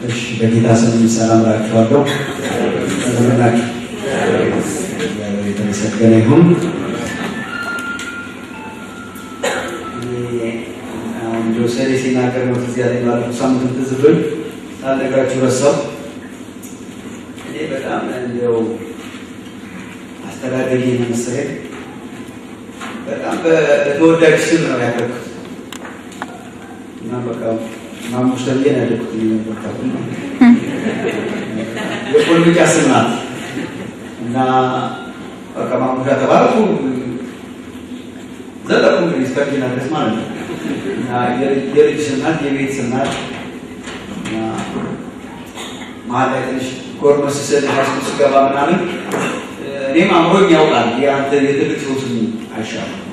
እሺ በጌታ ስም ሰላም እላችኋለሁ። እንደምናችሁ የተመሰገነ ይሁን። ጆሴ ሲናገር ነው እዚህ ያለ ባለፈው ሳምንት ትዝ ብሎኝ ሳልነግራችሁ ረሳሁ። እኔ በጣም እንደው አስተዳደጌ መሰለኝ በጣም በተወዳጅ ስም ነው ያደረኩት እና በቃ ማሙሽ ተብዬ ነው ያደረኩት። የፖለቲካ ስም ናት እና በቃ ማሙሻ ተባልኩ ዘለቁ እንግዲህ እስከዚህና ድረስ ማለት ነው። የልጅ ስም ናት፣ የቤት ስም ናት እና መሀል ላይ ትንሽ ጎርመስ ስል ሀይስኩል ስገባ ምናምን እኔም አምሮኝ ያውቃል የአንተ የትልቅ ሰው ስም አይሻልም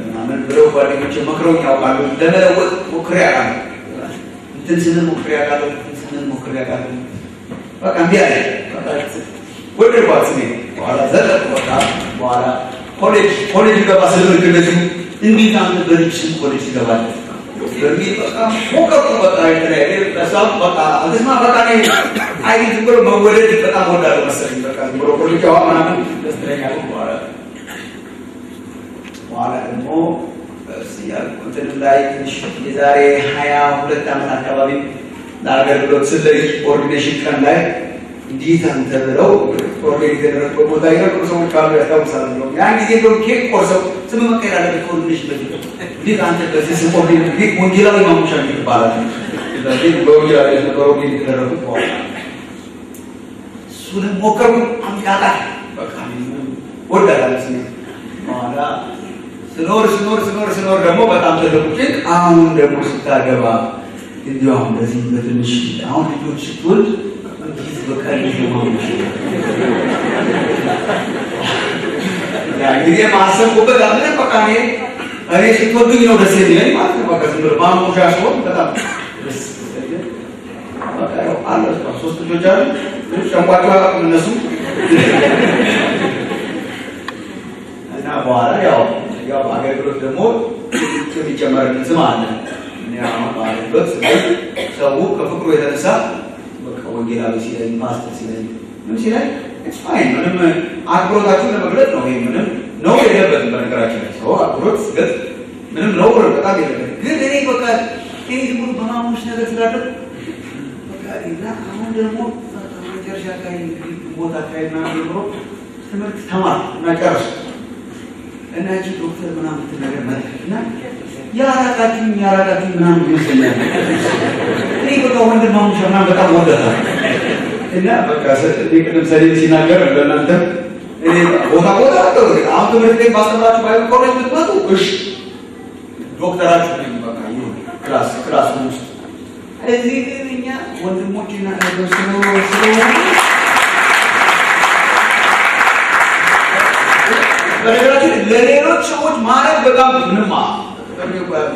ምናምን ብለው ጓደኞቼ መክረውኝ ያውቃሉ። ለመለወጥ ሞክሬ አውቃለሁ። እንትን ስንል ሞክሬ አውቃለሁ። እንትን ስንል ሞክሬ አውቃለሁ። በቃ እምቢ አለኝ። ወደድኳት ስሜን። በኋላ ዘለቁ በቃ በኋላ ኮሌጅ ገባ ስልክ እንደዚሁ እንዴት አንተ በልጅ ስም ኮሌጅ ትገባለህ በሚል በቃ ሞከርኩ። በቃ የተለያየ በሳም በቃ አልተስማ በቃ እኔ አይዲት ብሎ መወለድ በጣም ወዳለሁ መሰለኝ። በቃ ብሎ ፖለቲካዋ ምናምን ደስተኛ ነው። በኋላ ደግሞ እንትን ላይ ትንሽ የዛሬ 22 ዓመት አካባቢ ለአገልግሎት ስለይ ኦርዲኔሽን ቀን ላይ እንዴት አንተ ብለው ኦርዲኔት የተደረገው ቦታ ይረቁ ሰዎች ካሉ ያስታውሳሉ። ያን ጊዜ ደግሞ ኬክ ቆርሰው ስም መቀየር አለበት ኦርዲኔሽን በዚህ እንዴት አንተ በዚህ ስም ኦርዲኔት ወንጌላዊ ማሙሻ ይባላል። ስለዚህ በወንጌላዊ ኦርዲኔት የተደረጉት በኋላ እሱንም ሞከርኩ። አምጣጣ በቃ ወዳላለ ስሜ በኋላ ስኖር ደግሞ በጣም ተደብቄ አሁን ደግሞ ስታገባ እንዲሁ አሁን በዚህ በትንሽ አሁን ልጆች ስትወልድ እንዴት በቃ ልጅ ማሙሽ ያ ጊዜ ማሰብኩበት አለ። በቃ እኔ ስትወዱኝ ነው ደስ የሚለኝ ማለት ነው። በቃ ዝም ብሎ ማሙሻ ሲሆን በጣም ደስ ይለኛል። በቃ ያው አለ ሶስት ልጆች አሉ። ሸንቋቸው እነሱ እና በኋላ ያው አገልግሎት ደግሞ የሚጨመርልን ስም አለ። አገልግሎት ሰው ከፍቅሩ የተነሳ በቃ ወንጌላዊ ሲለኝ ፓስተር ሲለኝ ምን ሲለኝ ፋይን ምንም አክብሮታችሁን ለመግለጽ ነው። ይሄ ምንም ነው የለበትም። በነገራችን ላይ ሰው አክብሮት ስገጥ ምንም ነው በጣም የለበትም። ግን እኔ በቃ ይሄ ሁሉ በማሙሽ ነገር ስላደረግ በቃ እና አሁን ደግሞ መጨረሻ አካባቢ ቦታ አካባቢ ምናምን ጀምሮ ትምህርት ተማር እና ጨርሱ እና እቺ ዶክተር ምናምን ነገር መጣና ያራቃችኝ ምናምን ይመስለኛል። እኔ በቃ ወንድም ማሙሻ ምናምን በጣም ወደታል እና በቃ ቅድም ሰሌን ሲናገር ለእናንተ እኔ ቦታ አሁን ትምህርት ቤት ባስተምራችሁ ባይሆን ኮሌጅ ብትመጡ እሺ ዶክተራችሁ ነኝ በቃ ይሁን ክላስ ውስጥ እዚህ ግን እኛ ወንድሞችና እህቶች ስለሆነ በነገራችን ለሌሎች ሰዎች ማለት በጣም ምንም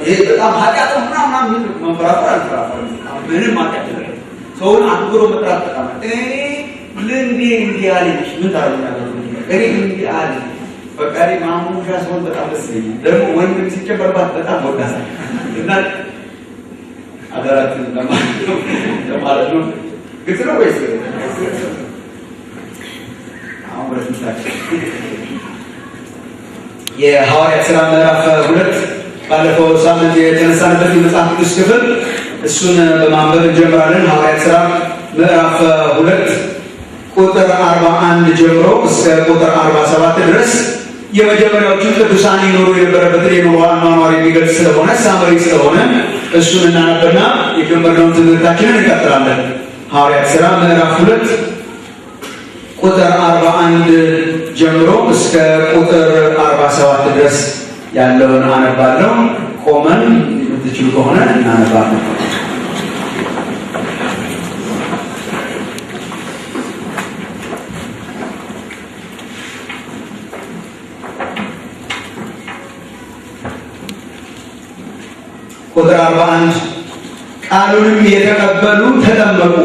ይሄ በጣም ኃጢአት ነው ምናምን መንፈራፈር ምንም ኃጢአት የለም። ሰውን አክብሮ መጥራት በጣም እኔ ልንዴ እንዲህ አለች ምን ታደርጋለህ? እኔ እንዲህ አለ በቃ እኔ ማሙሻ ሰውን በጣም ደስ ይለኛል። ደግሞ ወንድም ሲጨመርባት በጣም ወዳሳል እና አደራችን ለማለት ነው። ግልጽ ነው ወይስ አሁን በስንታችን የሐዋርያት ሥራ ምዕራፍ 2 ባለፈው ሳምንት የተነሳንበት የመጽሐፍ ቅዱስ ክፍል እሱን በማንበብ እንጀምራለን። ሐዋርያት ሥራ ምዕራፍ 2 ቁጥር 41 ጀምሮ እስከ ቁጥር 47 ድረስ የመጀመሪያዎቹን ቅዱሳን ይኖሩ የነበረበትን የኑሮ አኗኗር የሚገልጽ ስለሆነ ሳመሪ ስለሆነ እሱን እናነብና የጀመርነውን ትምህርታችንን እንቀጥላለን። ሐዋርያት ሥራ ምዕራፍ 2 ቁጥር 41 ጀምሮ እስከ ቁጥር 47 ድረስ ያለውን አነባለሁ። ቆመን የምትችሉ ከሆነ እናነባለን። ቁጥር 41 ቃሉንም የተቀበሉ ተጠመቁ።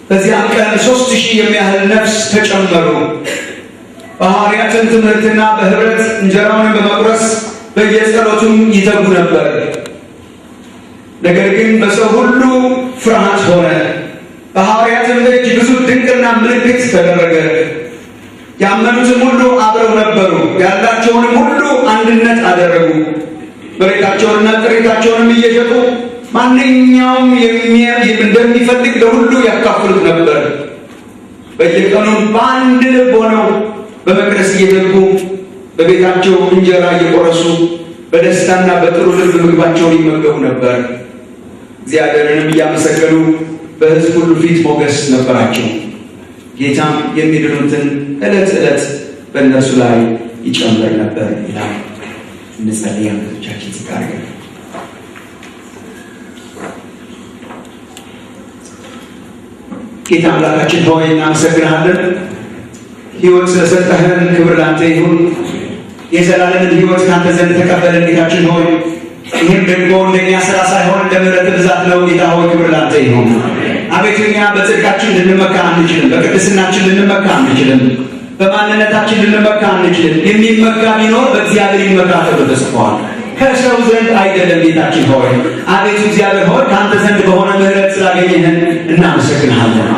በዚያም ቀን 3000 የሚያህል ነፍስ ተጨመሩ። በሐዋርያትን ትምህርትና በህብረት እንጀራውን በመቁረስ በየጸሎቱም ይተጉ ነበር። ነገር ግን በሰው ሁሉ ፍርሃት ሆነ። በሐዋርያትም እጅ ብዙ ድንቅና ምልክት ተደረገ። ያመኑትም ሁሉ አብረው ነበሩ፣ ያላቸውንም ሁሉ አንድነት አደረጉ። መሬታቸውንና ጥሪታቸውንም እየሸጡ ማንኛውም እንደሚፈልግ ለሁሉ ያካፍሉት ነበር። በየቀኑ በአንድ ልብ ሆነው በመቅደስ እየተጉ በቤታቸው እንጀራ እየቆረሱ በደስታና በጥሩ ልብ ምግባቸውን ይመገቡ ነበር። እግዚአብሔርንም እያመሰገኑ በሕዝብ ሁሉ ፊት ሞገስ ነበራቸው። ጌታም የሚድኑትን ዕለት ዕለት በእነርሱ ላይ ይጨምር ነበር ይላል። እንጸልይ። አምላካችን ሲቃር ጌታ አምላካችን ሆይ እናመሰግናለን። ሕይወት ስለሰጠህን ክብር ላንተ ይሁን። የዘላለምን ሕይወት ካንተ ዘንድ ተቀበለን ጌታችን ሆይ። ይህም ደግሞ እንደኛ ስራ ሳይሆን እንደ ምሕረት ብዛት ነው። ጌታ ሆይ ክብር ላንተ ይሁን። አቤቱ እኛ በጽድቃችን ልንመካ አንችልም፣ በቅድስናችን ልንመካ አንችልም፣ በማንነታችን ልንመካ አንችልም። የሚመካ ቢኖር በእግዚአብሔር ይመካ ተብሎ ተጽፏል። ከሰው ዘንድ አይደለም። ጌታችን ሆይ አቤቱ እግዚአብሔር ሆይ ከአንተ ዘንድ በሆነ ምሕረት ስላገኘህን እናመሰግንሃለን።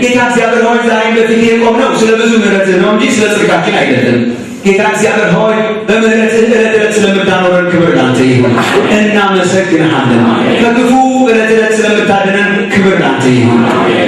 ጌታ እግዚአብሔር ሆይ ዛሬም በፊት የቆምነው ስለ ብዙ ምሕረትህ ነው እንጂ ስለ ጽድቃችን አይደለም። ጌታ እግዚአብሔር ሆይ በምሕረትህ ዕለት ዕለት ስለምታኖረን ክብር ላንተ ይሁን። እናመሰግንሃለን። ከክፉ ዕለት ዕለት ስለምታድነን ክብር ላንተ ይሁን።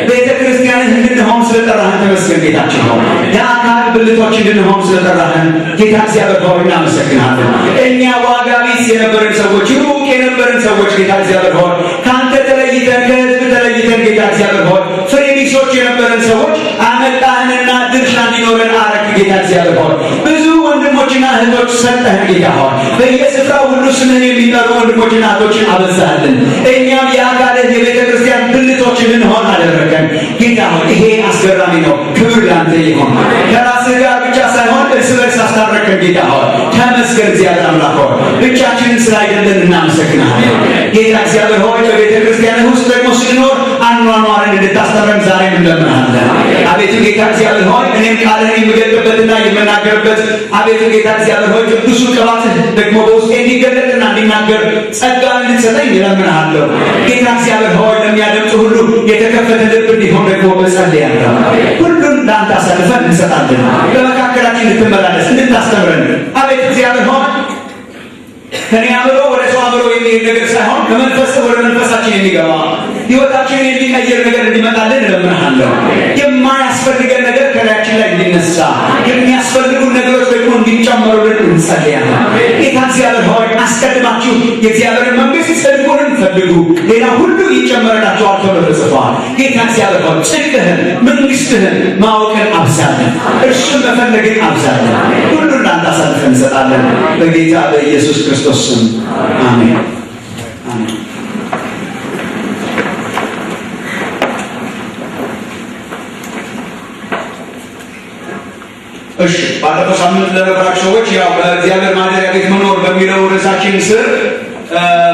ቤተ ክርስቲያንን እንድንሆን ስለጠራህን ተመስገን ጌታችን ሆይ። የአካል ብልቶች እንድንሆን ስለጠራህን ጌታ እግዚአብሔር ሆይ እናመሰግንሃለን። እኛ ዋጋ ቢስ የነበረን ሰዎች፣ ሩቅ የነበረን ሰዎች ጌታ እግዚአብሔር ሆይ ከአንተ ተለይተን ከሕዝብ ተለይተን ጌታ እግዚአብሔር ሆይ ፍሬ ቢሶች የነበረን ሰዎች አመጣህንና ድርሻ እንዲኖረን አረግ ጌታ እግዚአብሔር ሆይ ብዙ ወንድሞችና እህቶች ሰጠህን ጌታ ሆይ በየስፍራው ሁሉ ስምህን የሚጠሩ ወንድሞችና እህቶችን አበዛህልን። እኛም የአካልህ የቤተ ክርስቲያን ብልቶች እንድንሆን አደረገን ጌታ ሆይ ይሄ አስገራሚ ነው። ክብር ላንተ ይሁን። ከራስህ ጋር ብቻ ሳይሆን እርስ በርስ አስታረቀን ጌታ ሆይ ተመስገን። እግዚአብሔር አምላክ ሆይ ብቻችንን ስላይደለን እናመሰግናለን ጌታ እግዚአብሔር ሆይ በቤተ ክርስቲያን ውስጥ ደግሞ ስንኖር አኗኗርን እንድታስተምረን ዛሬም እንለምናለን። አቤቱ ጌታ እግዚአብሔር ሆይ እኔም ቃልህን የምገልጥበትና የምናገርበት አቤቱ ጌታ እግዚአብሔር ሆይ ቅዱሱ ቅባትህ ደግሞ በውስጤ እንዲገለጥና እንዲናገር ጸጋ እንድትሰጠኝ እለምንሃለሁ ጌታ እግዚአብሔር ሆይ ለሚያደምጡ ሁሉ የተከፈተ ልብ እንዲሆን ደግሞ እጸልያለሁ። ሁሉን ለአንተ አሳልፈን እንሰጣለን። በመካከላችን እንድትመላለስ እንድታስተምረን አቤቱ እግዚአብሔር ሆይ ከኔ አእምሮ ወደ ሰው አእምሮ የሚሄድ ነገር ሳይሆን ከመንፈስ ወደ መንፈሳችን የሚገባ ሕይወታችንን የሚቀይር ነገር እንዲመጣልን እለምንሃለሁ። የማያስፈልገን ነገር ከላያችን ላይ እንዲነሳ የሚያስፈልጉ ነገሮች ደግሞ እንዲጨመሩልን እንጸልያለን። ጌታ እግዚአብሔር ሆይ አስቀድማችሁ የእግዚአብሔርን መንግሥት ጽድቁንም ፈልጉ ሌላ ሁሉ ይጨመርላችኋል ተብሎ ተጽፏል። ጌታ እግዚአብሔር ሆይ ጽድቅህን መንግሥትህን ማወቅን አብዛለን፣ እርሱን መፈለግን አብዛለን። ሁሉን ለአንተ አሳልፈን እንሰጣለን በጌታ በኢየሱስ ክርስቶስ ስም አሜን። አሜን። እሺ ባለፈው ሳምንት ለነበራችሁ ሰዎች ያው በእግዚአብሔር ማደሪያ ቤት መኖር በሚለው ርዕሳችን ስር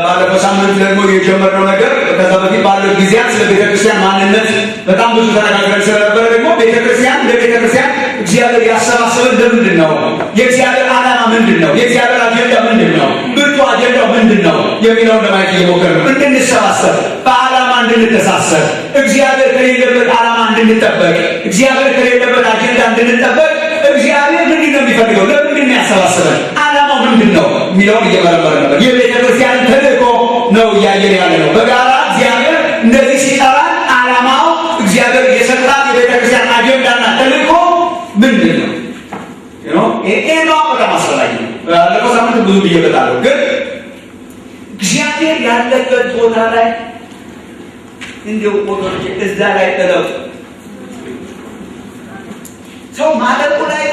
ባለፈው ሳምንት ደግሞ የጀመርነው ነገር ከዛ በፊት ባለው ጊዜያት ስለ ቤተክርስቲያን ማንነት በጣም ብዙ ተነጋግረን ስለነበረ ደግሞ ቤተክርስቲያን ለቤተክርስቲያን እግዚአብሔር ያሰባሰበን ለምንድን ነው? የእግዚአብሔር ዓላማ ምንድን ነው? የእግዚአብሔር አጀንዳ ምንድን ነው? ብርቱ አጀንዳው ምንድን ነው የሚለውን ለማየት እየሞከርን ነው። እንድንሰባሰብ፣ በዓላማ እንድንተሳሰብ፣ እግዚአብሔር ከሌለበት ዓላማ እንድንጠበቅ፣ እግዚአብሔር ከሌለበት አጀንዳ እንድንጠበቅ እግዚአብሔር ምንድን ነው የሚፈልገው? ለምንድን ነው ያሰባሰበን? ዓላማው ምንድን ነው የሚለውን እየመረመረ ነበር። የቤተ ክርስቲያን ተልእኮ ነው እያየን ያለ ነው። በጋራ እግዚአብሔር እንደዚህ ሲጠራን ዓላማው እግዚአብሔር የሰጣት የቤተ ክርስቲያን አጀንዳና ተልእኮ ምንድን ነው? ይሄ ነው በጣም አስፈላጊ ነው። ባለፈው ሳምንት ብዙ ብዬበታለሁ፣ ግን እግዚአብሔር ያለበት ቦታ ላይ እንዲሁ ወገኖች እዛ ላይ ጥለው ሰው ማለቁ ላይ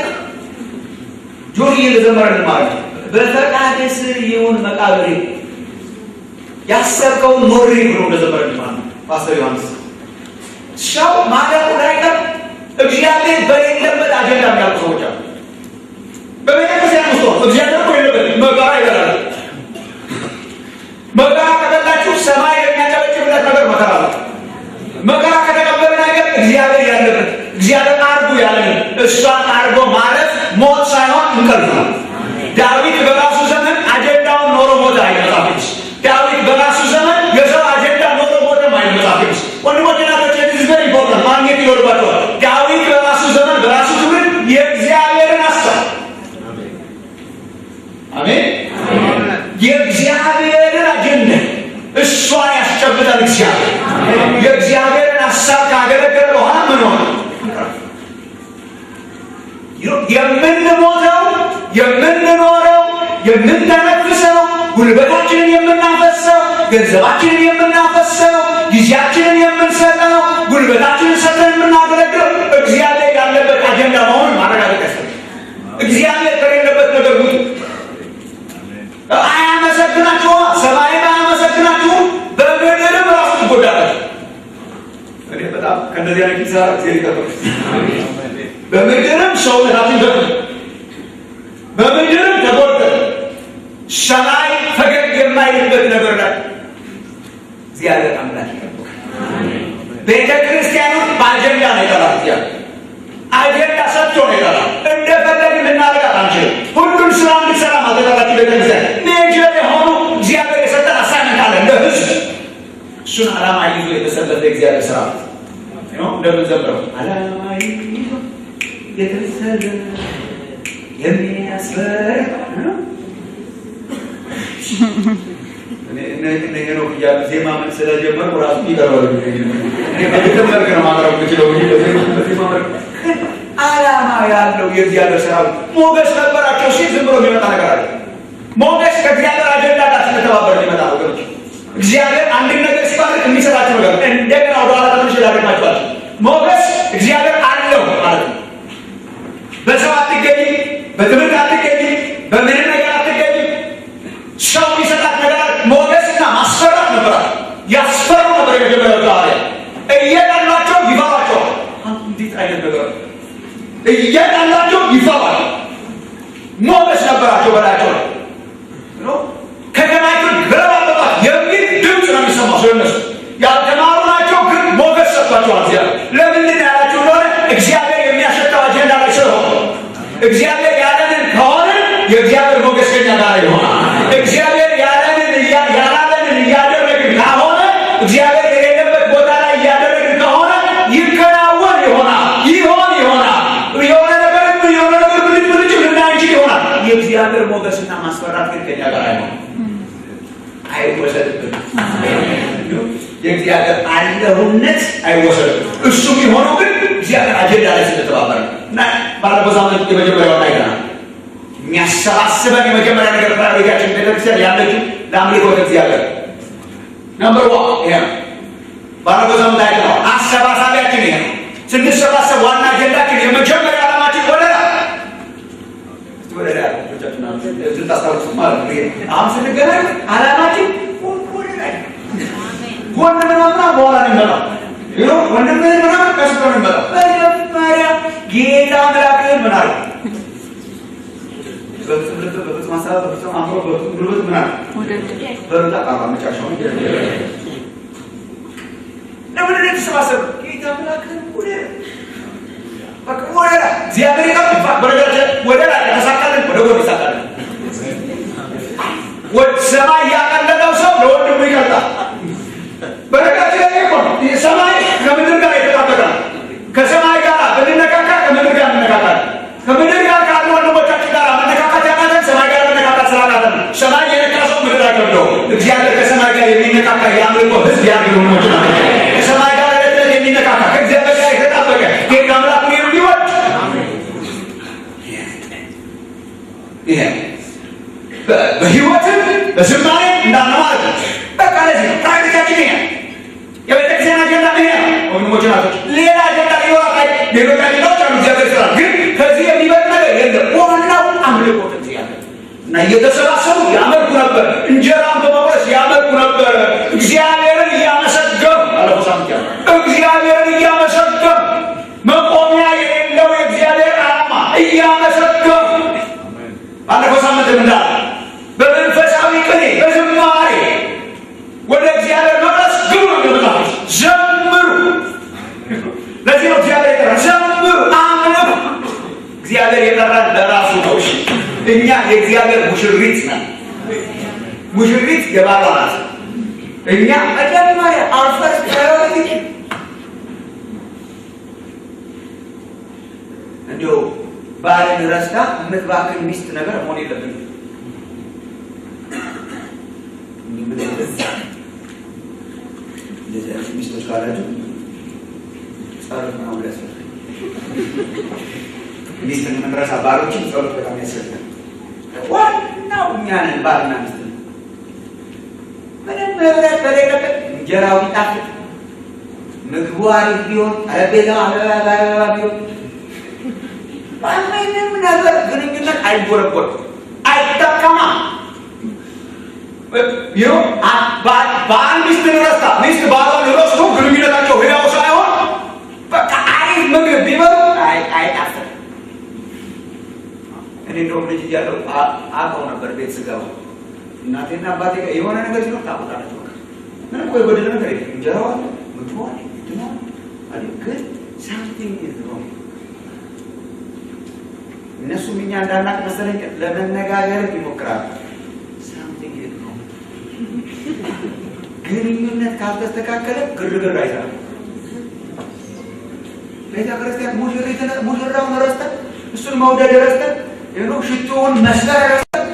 ጆሮ እየዘመረን ማለት ነው። በፈቃድህ ስር ይሁን መቃብሬ ያሰብከውን ኖሬ ብሎ እንደዘመረን ማለት ነው ፓስተር ዮሐንስ። ሰው ማለቁ ላይ እግዚአብሔር በሌለበት አጀንዳ የሚያውቁ ሰዎች አሉ። በቤተክርስቲያን ውስጥ እግዚአብሔር እኮ የለበት መጋራ ይበላል። መጋራ ከበላችሁ ሰማይ የሚያጨበጭብለት ነገር መከራ ነው። መከራ ከተቀበለ ነገር እግዚአብሔር ያለበት እግዚአብሔር አርጉ ያለን እሷን አርጎ ማለት ሞት ሳይሆን እንቅልፍ ነው። ዳዊት በራሱ ዘመን አጀንዳውን ኖሮ ሞት አይመጣም። ዳዊት በራሱ ዘመን የሰው እግዚአብሔር። የእግዚአብሔርን ሐሳብ ካገለገለ በኋላ ምን ሆነ? የምንሞተው የምንኖረው የምንተነፍሰው ጉልበታችንን የምናፈሰው ገንዘባችንን የምናፈሰው ጊዜያችንን የምንሰጠው ጉልበታችንን ሰጥተን የምናገለግለው እግዚአብሔር ያለበት አጀንዳ መሆኑን ማረጋገጥ ያስፈልጋል። እግዚአብሔር ከሌለበት ነገር ውጡ። አያመሰግናችሁ፣ ሰማይም አያመሰግናችሁ፣ በምድርም ራሱ ትጎዳላችሁ። እኔ በጣም ከእንደዚህ አይነት ኪሳራ ጊዜ ሊቀበል በምድርም ሰውነታችን ገብ በምድርም ተጎድተ ሰማይ ፈገግ የማይልበት ነገር ላይ እግዚአብሔር አምላክ ይጠብቃል። ቤተ ክርስቲያኑን በአጀንዳ ነው ይጠራል። እግዚአብሔር አጀንዳ ሰጥቶ ነው ይጠራል። እንደፈለግን ልናደርጋት አንችልም። ሁሉን ስራ እንድትሰራ ማዘጋላችሁ ቤተክርስቲያን ሜጀር የሆኑ እግዚአብሔር የሰጠን አሳይመንት አለ እንደ ህዝብ። እሱን ዓላማ ይዞ የተሰለፈ እግዚአብሔር ስራ ነው። እንደምንዘምረው ዓላማ ይዞ የተሰለፈ የሚያስፈራ ነው። ነው ዜማ ምን ስለጀመርኩ ራሱ ይቀርባል። በተመረቀ ነው ማቅረብ የምችለው ዓላማ ያለው የእግዚአብሔር ስራ ሞገስ ነበራቸው ሲል ዝም ብሎ የሚመጣ ነገር አለ። ሞገስ ከእግዚአብሔር አጀንዳ ጋር ስለተባበረ ሊመጣ ወገኖች፣ እግዚአብሔር አንድን ነገር ሲባርክ የሚሰጣቸው ነገር እንደገና ወደኋላ ተመልሼ ላደርጋቸዋል። ሞገስ እግዚአብሔር አለው ማለት ነው። በሰው አትገኝ፣ በትምህርት አትገኝ፣ በምንም ነገር አትገኝ። ሰው የሚሰጣት ነገር ሞገስና ማስፈራት ነበራል። ያስፈሩ ነበር የመጀመሪያው ሐዋርያ። እየጠላቸው ይፈሯቸዋል። እንዴት አይነት ነገር! እየጠላቸው ይፈሯል። ሞገስ ነበራቸው በላቸው ነው። ከተማይቱን ገለባበጧት የሚል ድምፅ ነው የሚሰማው ስለነሱ። ያልተማሩ ናቸው ግን ሞገስ ሰጥቷቸዋል። እግዚአብሔር ለምንድን ያላችሁ እንደሆነ እግዚአብሔር የሚያሸጠው አጀንዳ ላይ ስለሆነ እግዚአብሔር ያለንን ከሆነ የእግዚአብሔር ሞገስ ከኛ ጋር ይሆናል። እግዚአብሔር ያለንን እያደረግን ከሆነ እግዚአብሔር የሌለበት ቦታ ላይ እያደረግን ከሆነ ይከናወን ይሆናል። የሆነ ነገር ብልጭ ልናንችል ይሆናል። የእግዚአብሔር ሞገስና ማስፈራት ግን ከኛ ጋር አይሆንም፣ አይወሰድብን። የእግዚአብሔር አለሁነት አይወሰድም። እሱ የሚሆነው ግን እግዚአብሔር አጀንዳ ላይ ስለተባበረ እና ባለፈው ሳምንት የመጀመሪያውን አይተናል። የሚያሰባስበን የመጀመሪያ ነገር ፕራዮሪቲያችን ቤተክርስቲያን ያለችው ለአምልኮተ እግዚአብሔር ነምበር ዋን ይሄ ነው። ባለፈው ሳምንት አይተናል። አሰባሳቢያችን ይሄ ነው። ስንሰባሰብ ዋና አጀንዳችን የመጀመሪያ ዓላማችን ወለላ ስታስታውሱ ማለት ነው። አሁን ስንገናኝ ዓላማችን ወለላ ወንድም ምናምን በኋላ ነው የሚመጣው። ወንድም ምናምን ቀስቶ ነው የሚመጣው። መጀመሪያ ጌታ አምላክህን ምን አለ? በፍጹም ሀሳብ፣ በፍጹም አእምሮ፣ በፍጹም ጉልበት ምን አለ? በሩታ ቃባ መጫሻው ለምን የተሰባሰብ ጌታ አምላክህን ወለላ በቃ ወለላ እግዚአብሔር ይቀጥፋ በረጋጀ ወለላ ተሳካለን ወደ ጎን ይሳካለን። ወደ ሰማይ ያቀለለው ሰው ለወንድሙ ይቀልጣል። በረጋጀ ይቆም ሰማይ ከምድር ጋር የተጣበቀ ከሰማይ ጋር ብንነካካ ከምድር ጋር እንነካካለን። ከምድር ጋር ካሉ ወንድሞቻችን ጋር መነካካት ያቃተን ሰማይ ጋር መነካካት ስላቃተን ሰማይ የነካ ሰው ምድር አይከብደው። እግዚአብሔር ከሰማይ ጋር የሚነካካ የአምልኮ ህዝብ ያድርግ ወንድሞች ናቸው። ከሰማይ ጋር ለተለ የሚነካካ ከእግዚአብሔር ጋር የተጣበቀ ጌታ አምላኩን የሚወድ ይሄ በህይወትም በዝማሬ እንዳነማለት በቃ ለዚህ ነው ፕራክቲካችን ይሄ የቤተክርስቲያን አጀንዳ ይሄ ነው ወንድሞች ናቸው። ሌላ አጀንዳ ሊኖር ሌሎች አጀንዳዎች አሉ። እግዚአብሔር ስራ ግን ከዚህ የሚበልጥ ነገር የለም። ዋናው አምልኮት እግዚአብሔር እና እየተሰባሰቡ ያመልኩ ነበር። እንጀራን በመቁረስ ያመልኩ ነበር። እግዚአብሔርን እያመሰገኑ ባለፈው ሳምንት ያለ እግዚአብሔርን እያመሰገኑ መቆሚያ የሌለው የእግዚአብሔር ዓላማ እያመሰገኑ ባለፈው ሳምንት እንዳለ በመንፈሳዊ ቅኔ በዝማሬ ወደ እግዚአብሔር መቅደስ ግቡ ነው ዘምሩ። ለዚህ ነው እግዚአብሔር የጠራ ዘምሩ፣ አምልኩ። እግዚአብሔር የጠራን ለራሱ ነው። እኛ የእግዚአብሔር ሙሽሪት ነን። ሙሽሪት የባሏ ናት። እኛ መጀመሪያ አርፈስ ፕራዮሪቲ እንዲሁ ባልን ረስታ የምትባክን ሚስት ነገር መሆን የለብንም። እንደዚህ አይነት ሚስቶች ካላችሁ ጸሎት ምናምን ያስፈልጋል። ሚስትን መድረስ ባሎችን ጸሎት በጣም ያስፈልጋል። ዋናው እኛ ነን ባልና ሚስት። ምንም መብራት በሌለበት እንጀራው ቢጣፍጥ ምግቡ አሪፍ ቢሆን ጠረጴዛው አበባ ቢሆን ምንም ነገር ግንኙነት አይጎረጎርም፣ አይጠቀማም። ባል ሚስትን ረስታ ሚስት ባሏን ረስቶ ግንኙነታቸው ህያው ሳይሆን በቃ አሪፍ ምግብ ቢበሉ አይጣፍጥም። እኔ እንደውም ልጅ እያለሁ አውቀው ነበር። ቤት ስገባ እናቴና አባቴ ጋር የሆነ ነገር ሲኖር ታውቃላችሁ። ምንም እኮ የጎደለ ነገር የለም። እንጀራው አለ፣ ምግቡ አለ፣ ግን ሳምቲንግ ኢዝ ሮንግ። እነሱም እኛ እንዳናቅ መሰለኝ ለመነጋገር ይሞክራሉ። ሳምቲንግ ኢዝ ሮንግ። ግንኙነት ካልተስተካከለ ግርግር አይሰራም። ቤተክርስቲያን ሙሽራውን ረስተን እሱን መውደድ ረስተን ሽቶውን መስበር ረስተን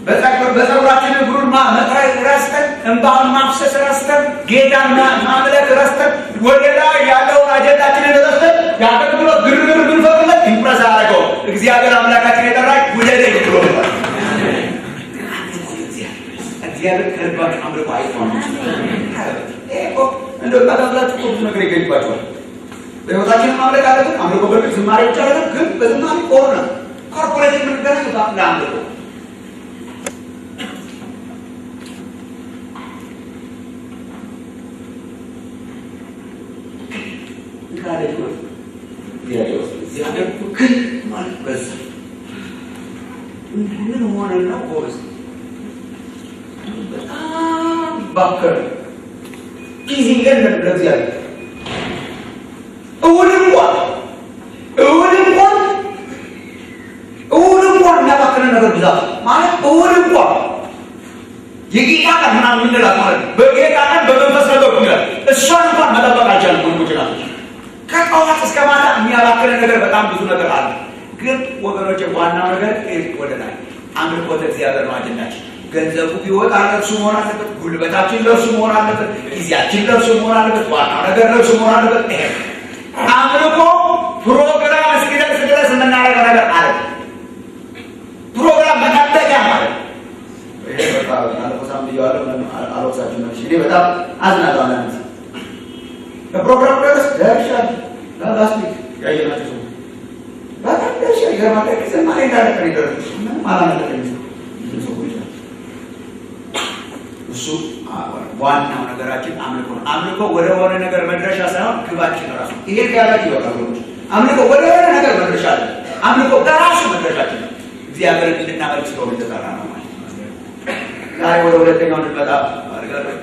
በጸጉራችን እግሩን መጥረግ ረስተን እንባውን ማፍሰስ ረስተን ጌታን ማምለክ ረስተን ወደ ላይ ያለውን አጀንዳችንን ረስተን የአገልግሎት ግርግር ብንፈቅለት ኢምፕረስ አያደርገው። እግዚአብሔር አምላካችን የጠራች ውደደኝ ብሎ ነበር። እግዚአብሔር ከልባችን አምልኮ አይቷል። እንደው ታዳላችሁ ብዙ ነገር ይገኝባቸዋል። በህይወታችን ማምለክ አለብን። አምልኮ በርግጥ ዝማሬ ብቻ አይደለም፣ ግን በዝማሬ ቆርነ ኮርፖሬት የምንገናኝ ለአምልኮ እግዚአብሔር ግን ማለት በዛ ምን ሆነና ጎበዝ በጣም ባከር ጊዜ የለም ለእግዚአብሔር እሑድ እንኳን የሚያባክነን ነገር ብዛት ማለት እሑድ እንኳን የጌታ ቀን ምናምን የምንላት ማለት ነው። በጌታ ቀን በመንፈስ ነገር ይላል። እሷን እንኳን መጠበቅ አልቻልንም። ወንድሞችና ከጠዋት እስከ ማታ የሚያባክነን ነገር በጣም ብዙ ነገር አለ። ግን ወገኖች ዋናው ነገር ወደናል አምልኮተ እግዚአብሔር ነው አጀንዳችን። ገንዘቡ ቢወጣ ለእርሱ መሆን አለበት። ጉልበታችን ለእርሱ መሆን አለበት። ጊዜያችን ለእርሱ መሆን አለበት። ዋናው ነገር ለእርሱ መሆን አለበት። ይሄ አምልኮ ፕሮግራም እስኪደርስ ድረስ የምናደርገው ነገር አለ። ፕሮግራም መጠበቂያ ማለት ነው። ይሄ በጣም አለቆሳም ብያለሁ። አለቆሳችን ነው። እኔ በጣም አዝናለሁ። አንዳንድ በፕሮግራም ድረስ ደርሻል። ላስቲክ ያየናቸው ሰው በጣም ደርሻል። ይገርማል። ከሰማይ እንዳለቀ ነው ደርሽ ምን ማለት ነው? እሱ ዋናው ነገራችን አምልኮ ነው። አምልኮ ወደ ሆነ ነገር መድረሻ ሳይሆን ግባችን ራሱ ይሄ ያላችሁ ይወጣሉ። አምልኮ ወደ ሆነ ነገር መድረሻ አለ። አምልኮ በራሱ መድረሻችን ነው። እግዚአብሔርን እንድናመልክ ስለሆነ የተጠራ ነው ማለት ነው። ዛሬ ወደ ሁለተኛው እንድንመጣ አድርጋለሁ።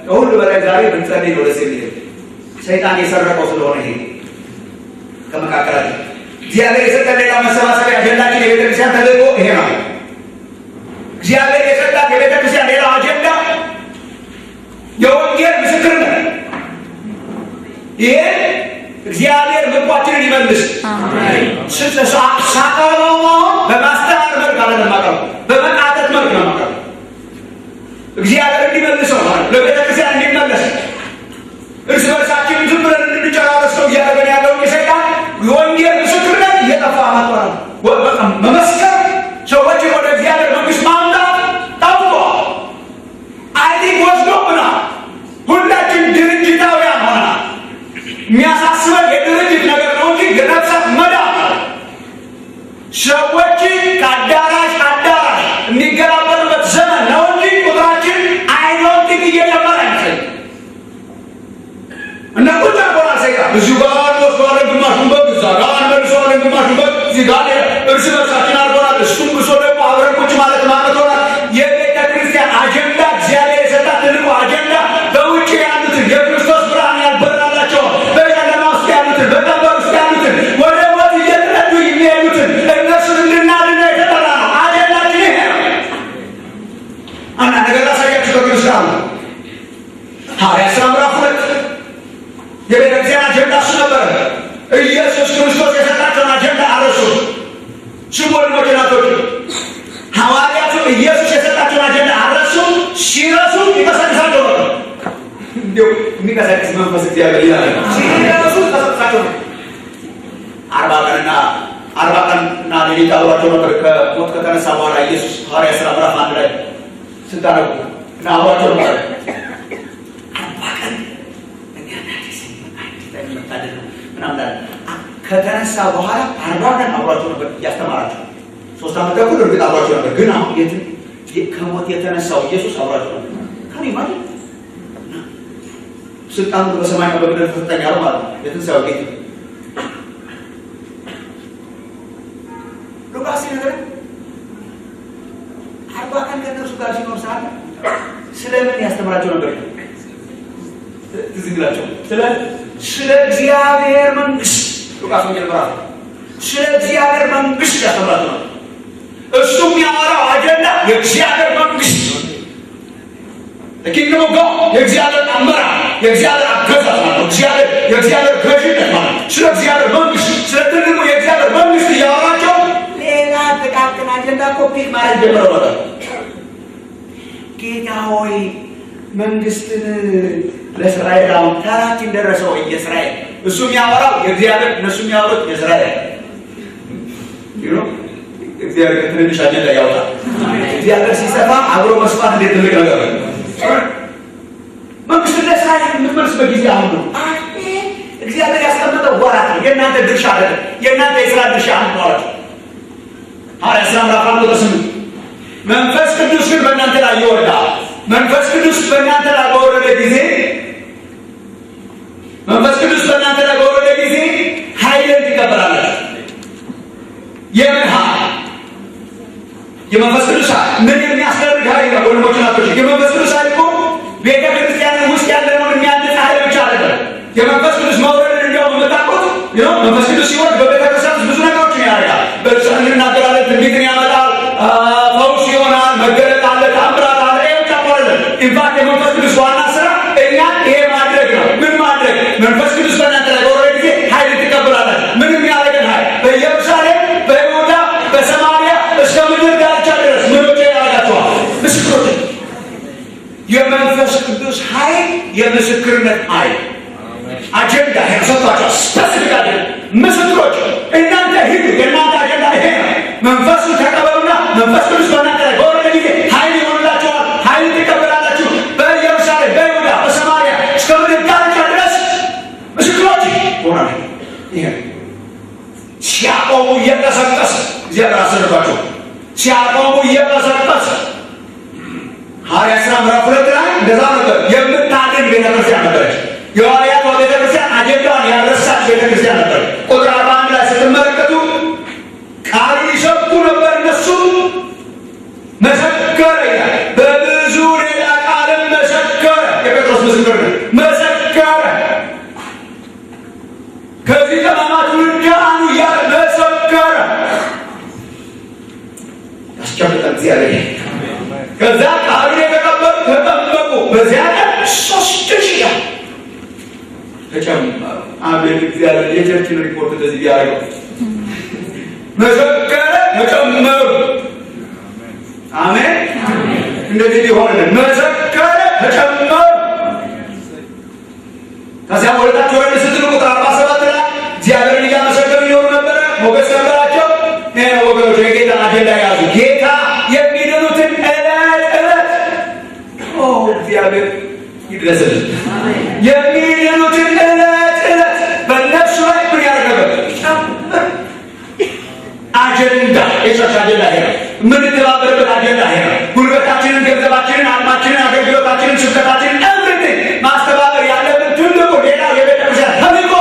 ከሁሉ በላይ ዛሬ ብንጸልይ ነው ደስ የሚል። ሰይጣን የሰረቀው ስለሆነ ይሄ ከመካከላችን እግዚአብሔር የሰጠን ሌላ መሰባሰቢያ አጀንዳችን የቤተክርስቲያን ተልእኮ ይሄ ነው። እግዚአብሔር የሰጣት የቤተክርስቲያን ሌላ አጀንዳ የወንጌል ምስክርነት። ይሄ እግዚአብሔር ልባችንን ይመልስ። ሳቀረው በማስተማር መልክ አይደለም ማቀረው፣ በመቃተት መልክ ነው ማቀረው። እግዚአብሔር እንዲመልሰው ማለት ለቤተክርስቲያን እንዲመለስ እርስ በርሳችን ዝም ብለን እንድንጨራረስ ነው እያደረገን ያለውን የሰይጣን የወንጌል ምስክርነት እየጠፋ ማጥዋል። በቃ መመስከር፣ ሰዎችን ወደ እግዚአብሔር መንግስት ማምጣት ጠፍቷል። አይዲክ ወስዶብናል። ሁላችን ድርጅታውያን ሆነናል። የሚያሳስበን የድርጅት ነገር ነው እንጂ የነፍሳት መዳን ነው። ሰዎች ከአዳራሽ አዳራሽ የሚገላበጡበት ዘመን ነው እንጂ ቁጥራችን አይዶንቲክ እየጨመረ አይመስለኝም። እና ቁጭ አርጎና ሰይጣን እዚሁ ጋር ወስደዋለን፣ ግማሹን በግ እዛ ጋር አንመልሰዋለን፣ ግማሹን በግ እዚህ ጋር እርስ በርሳችን አርጎናል። እሱም ብሶ ደግሞ አብረን ቁጭ ማለት ማለት ሆናል። የቤተ ክርስቲያን አጀንዳ እግዚአብሔር የሰጣት ትልቁ አጀንዳ በውጭ ያሉትን የክርስቶስ ብርሃን ያልበራላቸውን በጨለማ ውስጥ ያሉትን በቀንበር ውስጥ ያሉትን ወደ ሞት እየተነዱ የሚሄዱትን እነሱን እንድናድን የተጠራ ነው። አጀንዳችን ይሄ ነው። አንድ ነገር ላሳያችሁ በክርስቲያኑ ሐዋርያት ሥራ ምዕራፍ 2 የቤተክርስቲያን አጀንዳ እሱ ነበረ። ኢየሱስ ክርስቶስ የሰጣቸውን አጀንዳ አረሱ። ስሙ ወንድሞች እናቶች፣ ሐዋርያቱ ኢየሱስ የሰጣቸውን አጀንዳ አረሱ። ሲረሱ ይቀሰቅሳቸው ነበር። እንዲሁ የሚቀሰቅስ መንፈስ እግዚአብሔር ይላል። ሲራሱ ተሰጣቸው 40 ቀንና ሌሊት አብሯቸው ነበር። ከሞት ከተነሳ በኋላ ኢየሱስ ሐዋርያት ሥራ ምዕራፍ 1 ላይ ስታነቡ እና አብሯቸው ነበር 40 ቀን ከተነሳ በኋላ 40 ቀን አብሯቸው ነበር እያስተማራቸው። 3 ዓመት ተኩል እርግጥ አብሯቸው ነበር። ግን አሁን ከሞት የተነሳው ኢየሱስ አብሯቸው ነበር። ካን ይማጅን ስልጣኑ በሰማይና በምድር ተሰጠኝ ያለው ማለት ነው። የትንሣኤው ጌታ ሉቃስ ነገር 40 ቀን ከነሱ ጋር ሲኖር ሳለ ስለምን ያስተምራቸው ነበር? ትዝ ይላቸው ስለ እግዚአብሔር መንግስት ሉቃስ ወንጌል ምዕራፍ ስለ እግዚአብሔር መንግስት ያስተምራቸው ነበር። እሱም ያወራው አጀንዳ የእግዚአብሔር መንግስት ለኪንግደም ኦፍ ጋድ የእግዚአብሔር አመራር የእግዚአብሔር አገዛዝ ማለት የእግዚአብሔር ገዥነት ማለት ስለ እግዚአብሔር መንግስት ስለ ትልቁ የእግዚአብሔር መንግስት እያወራቸው ሌላ ጥቃቅን አጀንዳ ኮፒ ማለት ጀመረ ማለት ጌታ ሆይ መንግስትን ለእስራኤል አሁን ተራችን ደረሰው የእስራኤል እሱ የሚያወራው የእግዚአብሔር እነሱ የሚያወሩት የእስራኤል እግዚአብሔር ትንሽ አጀንዳ ያወጣል። እግዚአብሔር ሲሰፋ አብሮ መስፋት እንዴት ትልቅ ነገር ነው። መንግስት ለእስራኤል የምትመልስበት ጊዜ አሁን ነው። እግዚአብሔር ያስቀመጠው ወራት ነው። የእናንተ ድርሻ አይደለም። የእናንተ የስራ ድርሻ አንድ ነው። ሐዋርያት ሥራ ምዕራፍ 1 መንፈስ ቅዱስ ግን በእናንተ ላይ ይወርዳል። መንፈስ ቅዱስ በእናንተ ላይ በወረደ ጊዜ ኃይልን ትቀበላላችሁ። የምን ኃይል? የመንፈስ ቅዱስ ምን የሚያስደርግ ኃይል ነው? ወንድሞች ናቸው። የመንፈስ ቅዱስ ኃይል እኮ ቤተ ክርስቲያን ውስጥ ያለውን የሚያድስ ኃይል ብቻ አይደለም። የመንፈስ ቅዱስ መውረድን እንዲያውም የምታውቁት መንፈስ ቅዱስ ሲወርድ በቤተ ክርስቲያን ውስጥ ብዙ ነገሮችን ያደርጋል። በልሳን እንናገራለን፣ ትንቢትን ያመጣል፣ ፈውስ ይሆናል፣ መገለጥ አለ፣ ታምራት አለ። ይሄ ብቻ አይደለም። ኢንፋክት የመንፈስ ቅዱስ ዋና ስራ እኛን ይሄ ማድረግ ነው። ምን ማድረግ? መንፈስ ቅዱስ በእናንተ ላይ በወረደ ጊዜ ኃይል ትቀበላላችሁ። ምን የሚያደርገን ኃይል? በኢየሩሳሌም፣ በይሁዳ፣ በሰማርያ እስከ ምድር ዳርቻ ድረስ ምኖች ያደርጋችኋል ምስክሮች። የመንፈስ ቅዱስ ኃይል የምስክርነት ኃይል አጀንዳ ያሰጣቸው ስፔሲፊካሊ ምስክሮች እናንተ ሂዱ። የእናንተ አጀንዳ ይሄ ነው። መንፈሱ ተቀበሉና መንፈስ ቅዱስ በእናንተ ላይ በወረደ ጊዜ ኃይል ይሆንላችኋል። ኃይል ትቀበላላችሁ። በኢየሩሳሌም፣ በይሁዳ፣ በሰማርያ እስከ ምድር ዳርቻ ድረስ ምስክሮች ሆናል። ይሄ ሲያቆሙ እየቀሰቀሰ እግዚአብሔር አሰልፏቸው ሲያቆሙ እየቀሰቀሰ ሐዋርያት ሥራ ምዕራፍ 2 ላይ እንደዛ ነበር። የምታድን ቤተክርስቲያን ነበረች። የሐዋርያት ቤተክርስቲያን አጀንዳዋን ያረሳች ቤተክርስቲያን ነበር። ቁጥር 41 ላይ ስትመለከቱ ቃሉን ይሰብኩ ነበር። እነሱ መሰከረ ይላል። በብዙ ሌላ ቃልም መሰከረ። የጴጥሮስ ምስክርነት መሰከረ። ከዚህ ጠማማ ትውልድ ዳኑ እያለ መሰከረ። ያስጨብጣል እግዚአብሔር። ከዛ ቃሉን የተቀበሉ ተጠመቁ። በዚያ ቀን 3,000 ተጨመሩ። አቤት እግዚአብሔር የቸርችን ሪፖርት እንደዚህ ቢያደርገው መሰከረ፣ ተጨመሩ። አሜን። እንደዚህ ሊሆን መሰከረ፣ ተጨመሩ። ከዚያ ወደታች ወረድ ስትሉ ቁጥር 47 ላይ እግዚአብሔርን እያመሰገኑ ይኖሩ ነበረ። ሞገስ ነበራቸው። ወገኖች የጌታን አጀንዳ ያዙ። ጌታ የሚድኑትን ዕለት እግዚአብሔር ይድረስልን። የሚድኑትን ዕለት በእነሱ ላይ ምን ያደረገበት ጨምር አጀንዳ የቸርች አጀንዳ ይሄ ነው። የምንተባበርበት አጀንዳ ይሄ ነው። ጉልበታችንን፣ ገንዘባችንን፣ አቅማችንን፣ አገልግሎታችንን፣ ስብከታችንን ኤቭሪቲንግ ማስተባበር ያለብን ትልቁ ሌላው የቤተ ክርስቲያን ተልእኮ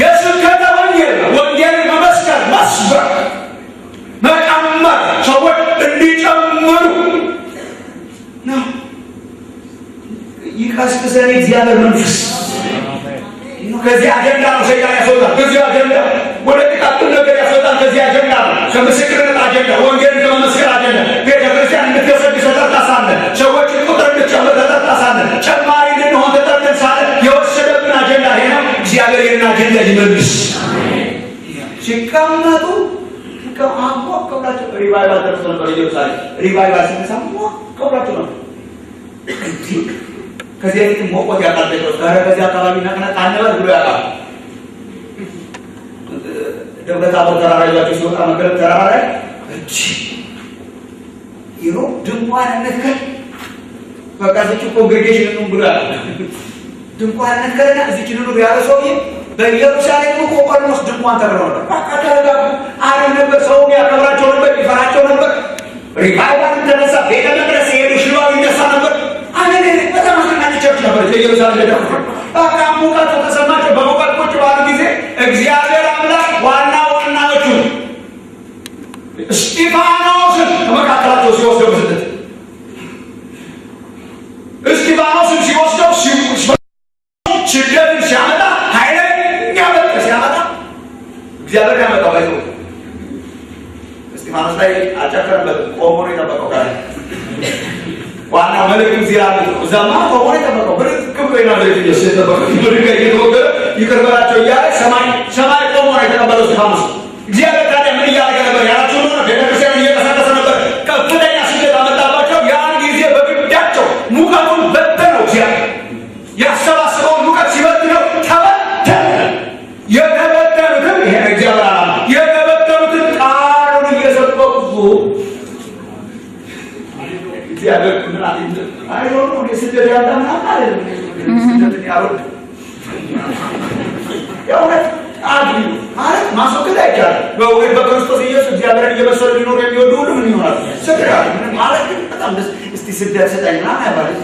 የስብከተ ወንጌል ነው። ወንጌልን መመስከር፣ መስበክ፣ መጨመር፣ ሰዎች እንዲጨምሩ ነው። ይቀስቅሰን እግዚአብሔር መንፈስ። ከዚህ አጀንዳ ነው ሰይጣን ያስወጣል። ከዚህ አጀንዳ ወደ ጥቃቅን ነገር ያስወጣል። ከዚህ አጀንዳ ነው ከምስክርነት አጀንዳ፣ ወንጌልን ከመመስከር አጀንዳ ቤተ ክርስቲያን እንድትገሰግስ ተጠርታሳለን። ሰዎችን ቁጥር እንድትጨምር ተጠርታሳለን። ጨማሪ እንድንሆን ተጠርተን ሳለ የወሰደብን አጀንዳ ይሄ ነው። እግዚአብሔር ይህን አጀንዳ ይመልስ። ሲቀመጡ ሞቅ ብላቸው ሪቫይቫል ደርሶ ነበር። ኢየሩሳሌም ሪቫይቫል ሲነሳ ሞቅ ብላቸው ነበር። ከዚህ አይነት ሞቆት ያቃል ጴጥሮስ ጋር ከዚህ አካባቢ ነቅነቅ አንበል ብሎ ያቃል። ደብረ ታቦር ተራራ ይዟቸው ሲወጣ መገለጥ ተራራ ላይ እቺ ድንኳን ነከል በቃ እዚህ ኮንግሬጌሽን ነው ብሎ ያቃል። ድንኳን ነከልና እዚህ ነው ያለ ሰውዬ በኢየሩሳሌም እኮ ቆርኖስ ድንኳን ተከለው ነበር። በቃ ተረጋጉ አረም ነበር። ሰው ያከብራቸው ነበር፣ ይፈራቸው ነበር። ሪቫይቫል ተነሳ። ቤተ መቅደስ ሄዱ፣ ሽባው ይነሳ ነበር። አሜን። በጣም አስደናቂ ቸርች ነበር ኢየሩሳሌም ደግሞ። በቃ ሙቀቱ ተሰማቸው። በሙቀት ቁጭ ባሉ ጊዜ እግዚአብሔር አምላክ ዋናዎቹ እስጢፋኖስን ከመካከላቸው ሲወስደው በስደት እስጢፋኖስን ሲወስደው ሽደትን ሲያመጣ ኃይለኛ በቀል ሲያመጣ እግዚአብሔር ያመጣው ባይዞ እስጢፋኖስ ላይ አልጨከረበትም። ቆሞ ነው የጠበቀው። ጋር ዋና መልእክቱ እዚህ ያለ እዛማ ቆሞ ነው የጠበቀው። ብርቅ ብሎ ይናገር ኢየሱስ የጠበቀው ብድንጋይ እየተወገረ ይቅር በላቸው እያለ ሰማይ ቆሞ ነው የተቀበለው እስጢፋኖስ። እግዚአብሔር ታዲያ ምን እያደረገ ነበር ያላችሁ ነው? ቤተክርስቲያን እየቀሰቀሰ ነበር። ከፍተኛ ስደት አመጣባቸው። ያን ጊዜ በግዳቸው ሙቀቱን በተነው። እግዚአብሔር ያሰባስበውን ሙቀት ሲበትነው ተበተነ። የተበተኑትም ይሄ እግዚአብሔር ዓላማ የተበተኑትን ቃሉን እየሰበኩ እግዚአብሔር ምን አለ አይሆን ነው ስደት ያዳምና ማለት ነው። ስደትን ያወድ ያውነት አግሪ ማለት ማስወገድ አይቻልም። በእውነት በክርስቶስ ኢየሱስ እግዚአብሔርን እየመሰሉ ሊኖሩ የሚወዱ ሁሉ ምን ይሆናል? ስደት ማለት ግን በጣም ደስ እስቲ ስደት ሰጠኝ ምናምን አይባልም።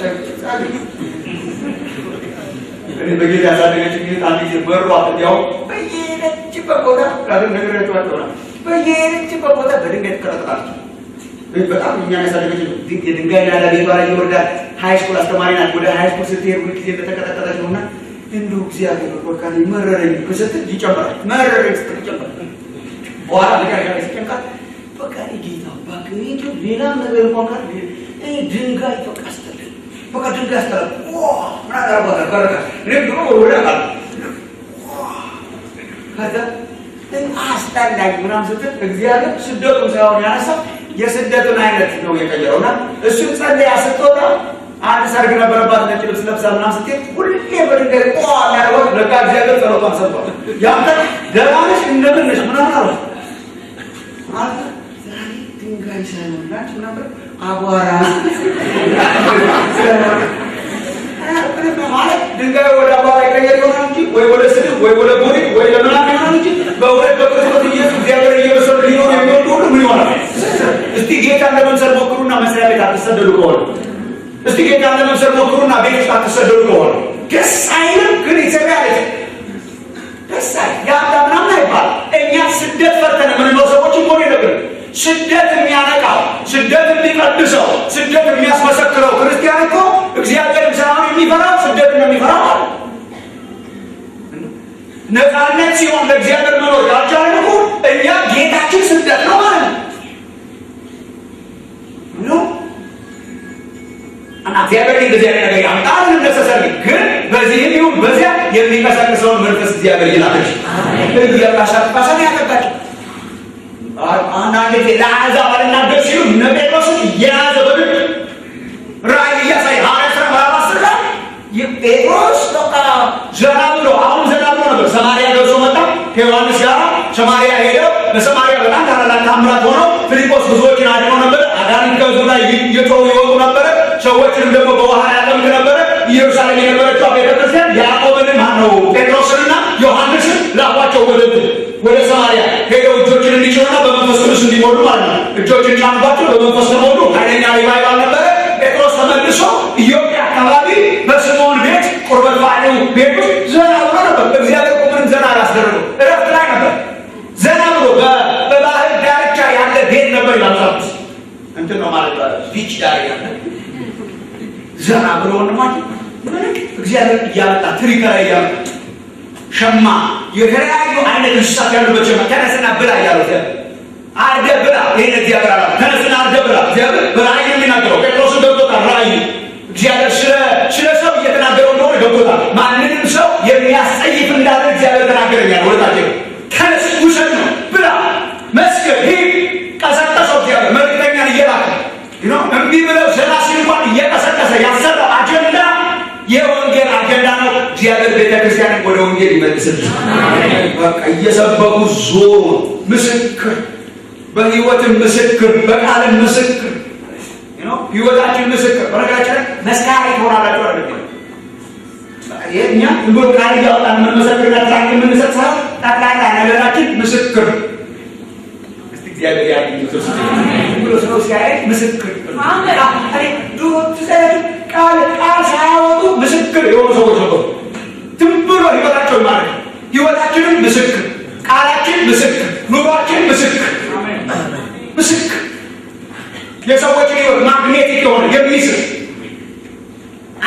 እኔ በጌታ ያሳደገች ጌታ አንድ ጊዜ በሯ ያው በየሄደችበት ቦታ ዳግም ነገራቸዋቸው ነው። በየሄደችበት ቦታ በድንጋይ ትቀጠቅጣለች። በጣም እኛን ያሳደገች የድንጋይ ናዳ ቤቷ ላይ ይወርዳል። ሃይስኩል አስተማሪ ናት። ወደ ሃይስኩል ስትሄድ ሁል ጊዜ እንደተቀጠቀጠች ነውና እንደው እግዚአብሔር ወርካ መረረኝ በሰጥት ይጨምራል። መረረኝ ስትል ይጨምራል። በኋላ ለጋጋ ሲጨምቃት በቃ ጌታ ባከኝ ሌላ ነገር እንኳን ካለ ድንጋይ ተቀስተለ በቃ ድንጋይ አስተራ ምናምን አርባታ ከረካ ለብሮ ወደ አቃል ከዛ አስታላጅ ምናምን ስትል እግዚአብሔር ስደቱን ሳይሆን ያነሳ የስደቱን አይነት ነው የቀየረውና እሱን ጸለያ ስትወጣ አንድ ሰርግ ነበረባት። ነጭ ልብስ ለብሳ ምናምን ስትሄድ ሁሌ በድንጋይ ያለው ለካ እግዚአብሔር ጸሎቷን ሰምቷል። ያንተ ደህና ነሽ እንደምን ነሽ ምናምን አለ አለ ዛሬ ድንጋይ ሳይሆን ናች ምናምን አቧራ ማለት ድንጋይ ወደ አቧራ ይቀየር ይሆናል እንጂ ወይ ወደ ስድብ ወይ ወደ ቦሪ ወይ ለምናምን ይሆናል እንጂ በእውነት በክርስቶስ ኢየሱስ እግዚአብሔር እየመሰሉ ሊኖሩ የሚወዱ ሁሉ ምን ይሆናል? እስቲ ጌታ ለመምሰል ሞክሩና መስሪያ ቤት አትሰደዱ ከሆነ እስቲ ጌታ ለመምሰል ሞክሩና ቤት ውስጥ አትሰደዱ ከሆነ ደስ አይልም። ግን ይሰራል ደስ አይልም። ያንተ ምናምን አይባል። እኛ ስደት ፈርተን የምንኖር ሰዎች እንኳን የለብንም። ስደት የሚያነቃው ስደት የሚቀድሰው ስደት የሚያስመሰክረው ክርስቲያን እኮ እግዚአብሔርን ሳይሆን የሚፈራው ስደት ነው የሚፈራው ማለት ነፃነት ሲሆን ለእግዚአብሔር መኖር ያልቻልን እኮ እኛ ጌታችን ስደት ነው ማለት ነው። እና እግዚአብሔር እንደዚህ አይነት ነገር ያምጣል እንደሰሰር ግን በዚህም ይሁን በዚያ የሚቀሰቅሰውን መንፈስ እግዚአብሔር ይላክሽ እያቃሻቃሻን ያቀጣቸው አንዳንድ ጊዜ ለአሕዛብ አልናገር ሲሉ እነ ጴጥሮስን እየያዘ በግድ ራእይ እያሳየ ሐዋርያት ሥራ ምዕራፍ 10 ላይ ጴጥሮስ በቃ ዘና ብሎ አሁን ዘና ብሎ ነበር። ሰማርያ ደርሶ መጣ። ከዮሐንስ ጋር ሰማርያ ሄደው በሰማርያ በጣም ታላላቅ ታምራት ሆነው ፊልጶስ ብዙዎችን አድኖ ነበር። አጋንንት ከሕዝቡ ላይ እየጮሁ ይወጡ ነበረ። ሰዎችንም ደግሞ በውሃ ያጠምቅ ነበረ። ኢየሩሳሌም የነበረችው ቤተክርስቲያን ያዕቆብን ማነው ጴጥሮስንና ዮሐንስን ላኳቸው ወደ ሰማርያ ሄደው እጆችን እንዲጭኑና በመንፈስ ቅዱስ እንዲሞሉ ማለት ነው። እጆችን ጫኑባቸው፣ በመንፈስ ተሞሉ። ኃይለኛ ሪቫይቫል ነበረ። ጴጥሮስ ተመልሶ ኢዮጴ አካባቢ በስምዖን ቤት ቁርበት ባለው ቤት ውስጥ ዘና ብሎ ነበር። እግዚአብሔር ቁምንም ዘና አላስደረገው። እረፍት ላይ ነበር። ዘና ብሎ በባህር ዳርቻ ያለ ቤት ነበር ይላል። እንትን ነው ማለት ቢች ዳር ያለ ዘና ብሎ ወንድማችን እግዚአብሔር እያመጣ ትሪከራ እያመጣ ሸማ የተለያዩ አይነት እንስሳት ያሉበት ሸማ ተነስና ብላ እያሉት አርገህ ብላ። ይሄን እግዚአብሔር አላ ተነስና አርገህ ብላ። እግዚአብሔር በራእይ የሚናገረው ጴጥሮስን ገብቶታል። ራእይ እግዚአብሔር ስለ ሰው እየተናገረው እንደሆነ ገብቶታል። ማንንም ሰው የሚያስጸይፍ እንዳለ እግዚአብሔር ተናገረኛል። ወደታቸው ተነስ ውሰድ ነው ብላ መስገድ ይህ ቀሰቀሰው። እግዚአብሔር መልክተኛን እየላከ እምቢ ብለው ዘና ሲል እንኳን እየቀሰቀሰ ያሰራው አጀንዳ የወንጌል አጀንዳ ነው። እግዚአብሔር ቤተክርስቲያንን ወደ ወንጌል ይመልስልሽ። በቃ እየሰበኩ ዞሩ ምስክር፣ በህይወትም ምስክር፣ በቃልም ምስክር፣ ህይወታችን ምስክር። በነገራችን ላይ መስካሪ ትሆናላችሁ አይደለም? የኛ ብሎ ቃል እያወጣን መመሰክርና ትራክ የምንሰጥ ሰው ጠቅላላ ነገራችን ምስክር። እስቲ እግዚአብሔር ያድርግ ክርስቶስ ብሎ ሰው ሲያይ ምስክር። ድሮ ትሰሩ ቃል ሳያወጡ ምስክር የሆኑ ሰዎች ነበሩ። ዝም ብሎ ህይወታቸው ማለት ህይወታችንም ምስክር፣ ቃላችን ምስክር፣ ኑሯችን ምስክር። ምስክር የሰዎች ህይወት ማግኔቲክ የሆነ የሚስብ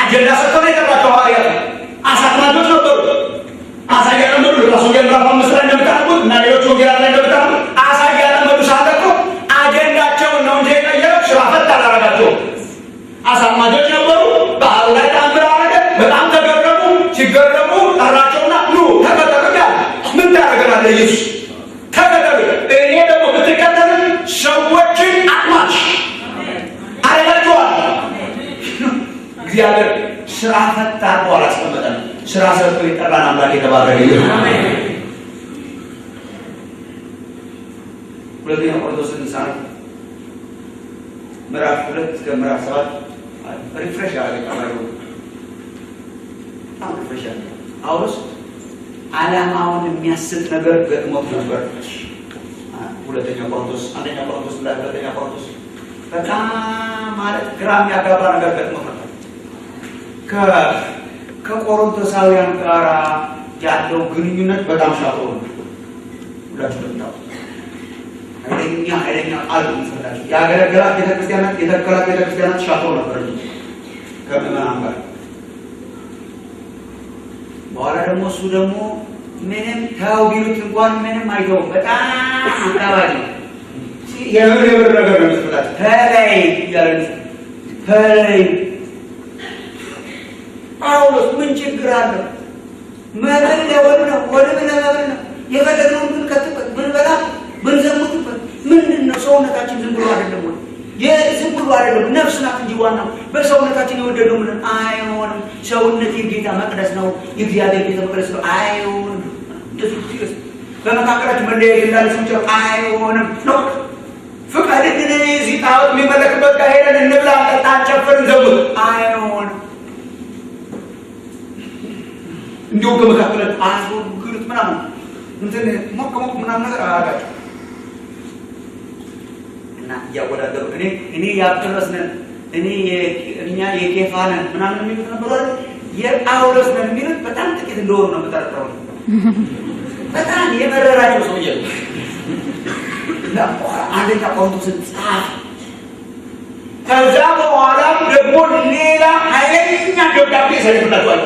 አጀንዳ ሰጥተው የጠራቸው ሐዋርያት አሳጥማጆች ነበሩ። አሳ እያጠመዱ ራሱ ምዕራፍ 5 ላይ እንደምታውቁት እና ሌሎች ወንጌላት ላይ እንደምታውቁት አሳ እያጠመዱ ሳለ እኮ አጀንዳቸውን ነው እንጂ የቀየረው ስራ ፈት አላረጋቸውም። አሳጥማጆች ነበሩ። ባህሩ ላይ ተአምር አደረገ። በጣም ተገረሙ። ሲገረሙ ጠራቸውና ኑ ተከተሉ ያለ። ምን ታደርገናለህ ኢየሱስ? ተከተሉ። እኔ ደግሞ ብትከተሉ ሰዎችን አጥማች አደርጋቸዋለሁ። እግዚአብሔር ስራ ፈት አድርጎ አላስቀመጠንም። ስራ ሰርቶ የጠራን አምላክ የተባረከ ይሁን። ሁለተኛ ቆሮንቶስን ሳይ ምዕራፍ 2 እስከ ምዕራፍ 7 ሪፍሬሽ ያደርጋል። ሪፍሬሽ ያደርጋል። ጳውሎስ ዓላማውን የሚያስት ነገር ገጥሞት ነበር። አንደኛ ቆሮንቶስ ላይ ሁለተኛ ቆሮንቶስ በጣም ማለት ግራም ያጋባ ነገር ገጥሞት ነበር። ከቆሮንቶሳውያን ጋር ያለው ግንኙነት በጣም ሻፎ ነው። ሁላችሁም ታውቁ። ኃይለኛ ቃል ይፈታል። ያገለገላት ቤተክርስቲያናት የተከላት ቤተክርስቲያናት ሻፎ ነበር ከምዕመናን ጋር። በኋላ ደግሞ እሱ ደግሞ ምንም ተው ቢሉት እንኳን ምንም አይተውም። በጣም አካባቢ የምር ነገር ነው የሚፈታል። ተለይ ያለ ተለይ ጳውሎስ ምን ችግር አለው? መብል ለወድ ነው፣ ወድም ለመብል ነው። የፈለግነውን ብንከትበት፣ ብንበላ፣ ብንዘሙትበት ምንድን ነው? ሰውነታችን ዝም ብሎ አይደለም ወይ? የዝም ብሎ አይደለም፣ ነፍስ ናት እንጂ ዋናው በሰውነታችን የወደደው ምን አይሆንም። ሰውነት የጌታ መቅደስ ነው፣ የእግዚአብሔር ቤተ መቅደስ ነው። አይሆንም። እንደዚህ ሲልስ በመካከላችን መለያየት እንዳለ ሲጨር አይሆንም ነው። ፍቃድን እዚህ ጣዖት የሚመለክበት ጋር ሄደን እንብላ፣ እንጠጣ፣ እንጨፍር፣ እንዘሙት አይሆንም። እንዲሁም ከመካከላችን አስወግዱት ምናምን እንትን ሞቅ ምናምን ነገር አያጋጭም እና እያወዳደሩ እኔ የአጵሎስ ነን እኛ የኬፋ ነን ምናምን የሚሉት ነበሩ አይደል? የጳውሎስ ነን የሚሉት በጣም ጥቂት እንደሆኑ ነው የምጠረጥረው። በጣም የመረራቸው ሰውዬ ነው። አንደኛ ቆሮንቶስን ጻፍ። ከዛ በኋላም ደግሞ ሌላ ኃይለኛ ደብዳቤ ይሰልፍላቸዋል።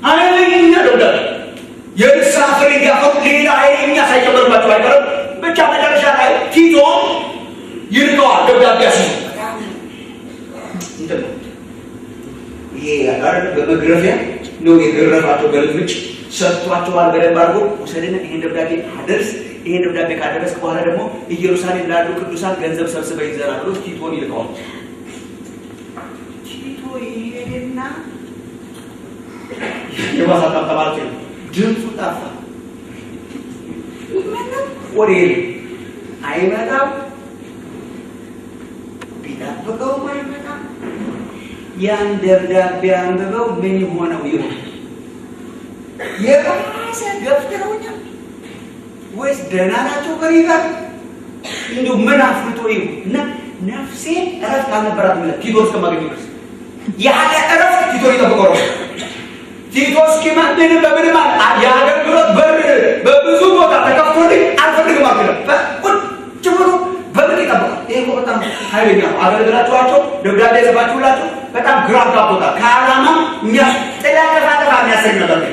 ኃይለኛ ደብዳቤ የንስሐ ፍሬ እንዲያፈሩ ሌላ ኃይለኛ ሳይጨመርባቸው አይቀርም። ብቻ መጨረሻ ላይ ቲቶ ይልከዋል ደብዳቤ ያስይዙ። ይሄ ያጋር በመግረፊያ ነው የገረፋቸው። በልምጭ ሰጥቷቸዋል። በደንብ አድርጎ ውሰድና ይሄን ደብዳቤ አደርስ። ይሄን ደብዳቤ ካደረስክ በኋላ ደግሞ ኢየሩሳሌም ላሉ ቅዱሳን ገንዘብ ሰብስበው ይዘራሉ። ቲቶን ይልከዋል። ቲቶ ይሄና የማሳጣም ተማርክ ነው። ድምፁ ጠፋ። ወሬ አይመጣም። ቢጠብቀውም አይመጣም። ያን ደብዳቤ አንብበው ምን ሆነው ይሆን? የባሰ ገፍተውኛል ወይስ ደህና ናቸው? ከሪጋር እንዲሁ ምን አፍርቶ ይሁን እና ነፍሴ እረፍት አልነበራትም። ቲቶ እስከማገኝ ድረስ ያለ እረፍት ቲቶ ይጠብቀው ነው። ቲቶ እስኪማንን በምንም የአገልግሎት በር በብዙ ቦታ ተከፍቶልኝ አልፈልግም አልኩኝ። ቁጭ ብሎ በምን ይጠብቃል? ይሄ እኮ በጣም ኃይለኛ ነው። አገልግላችኋቸው ደብዳቤ የሰባችሁላቸው በጣም ግራ ጋብቶታል። ከዓላማ ጥላተፋተፋ የሚያሰኝ ነገር ነው።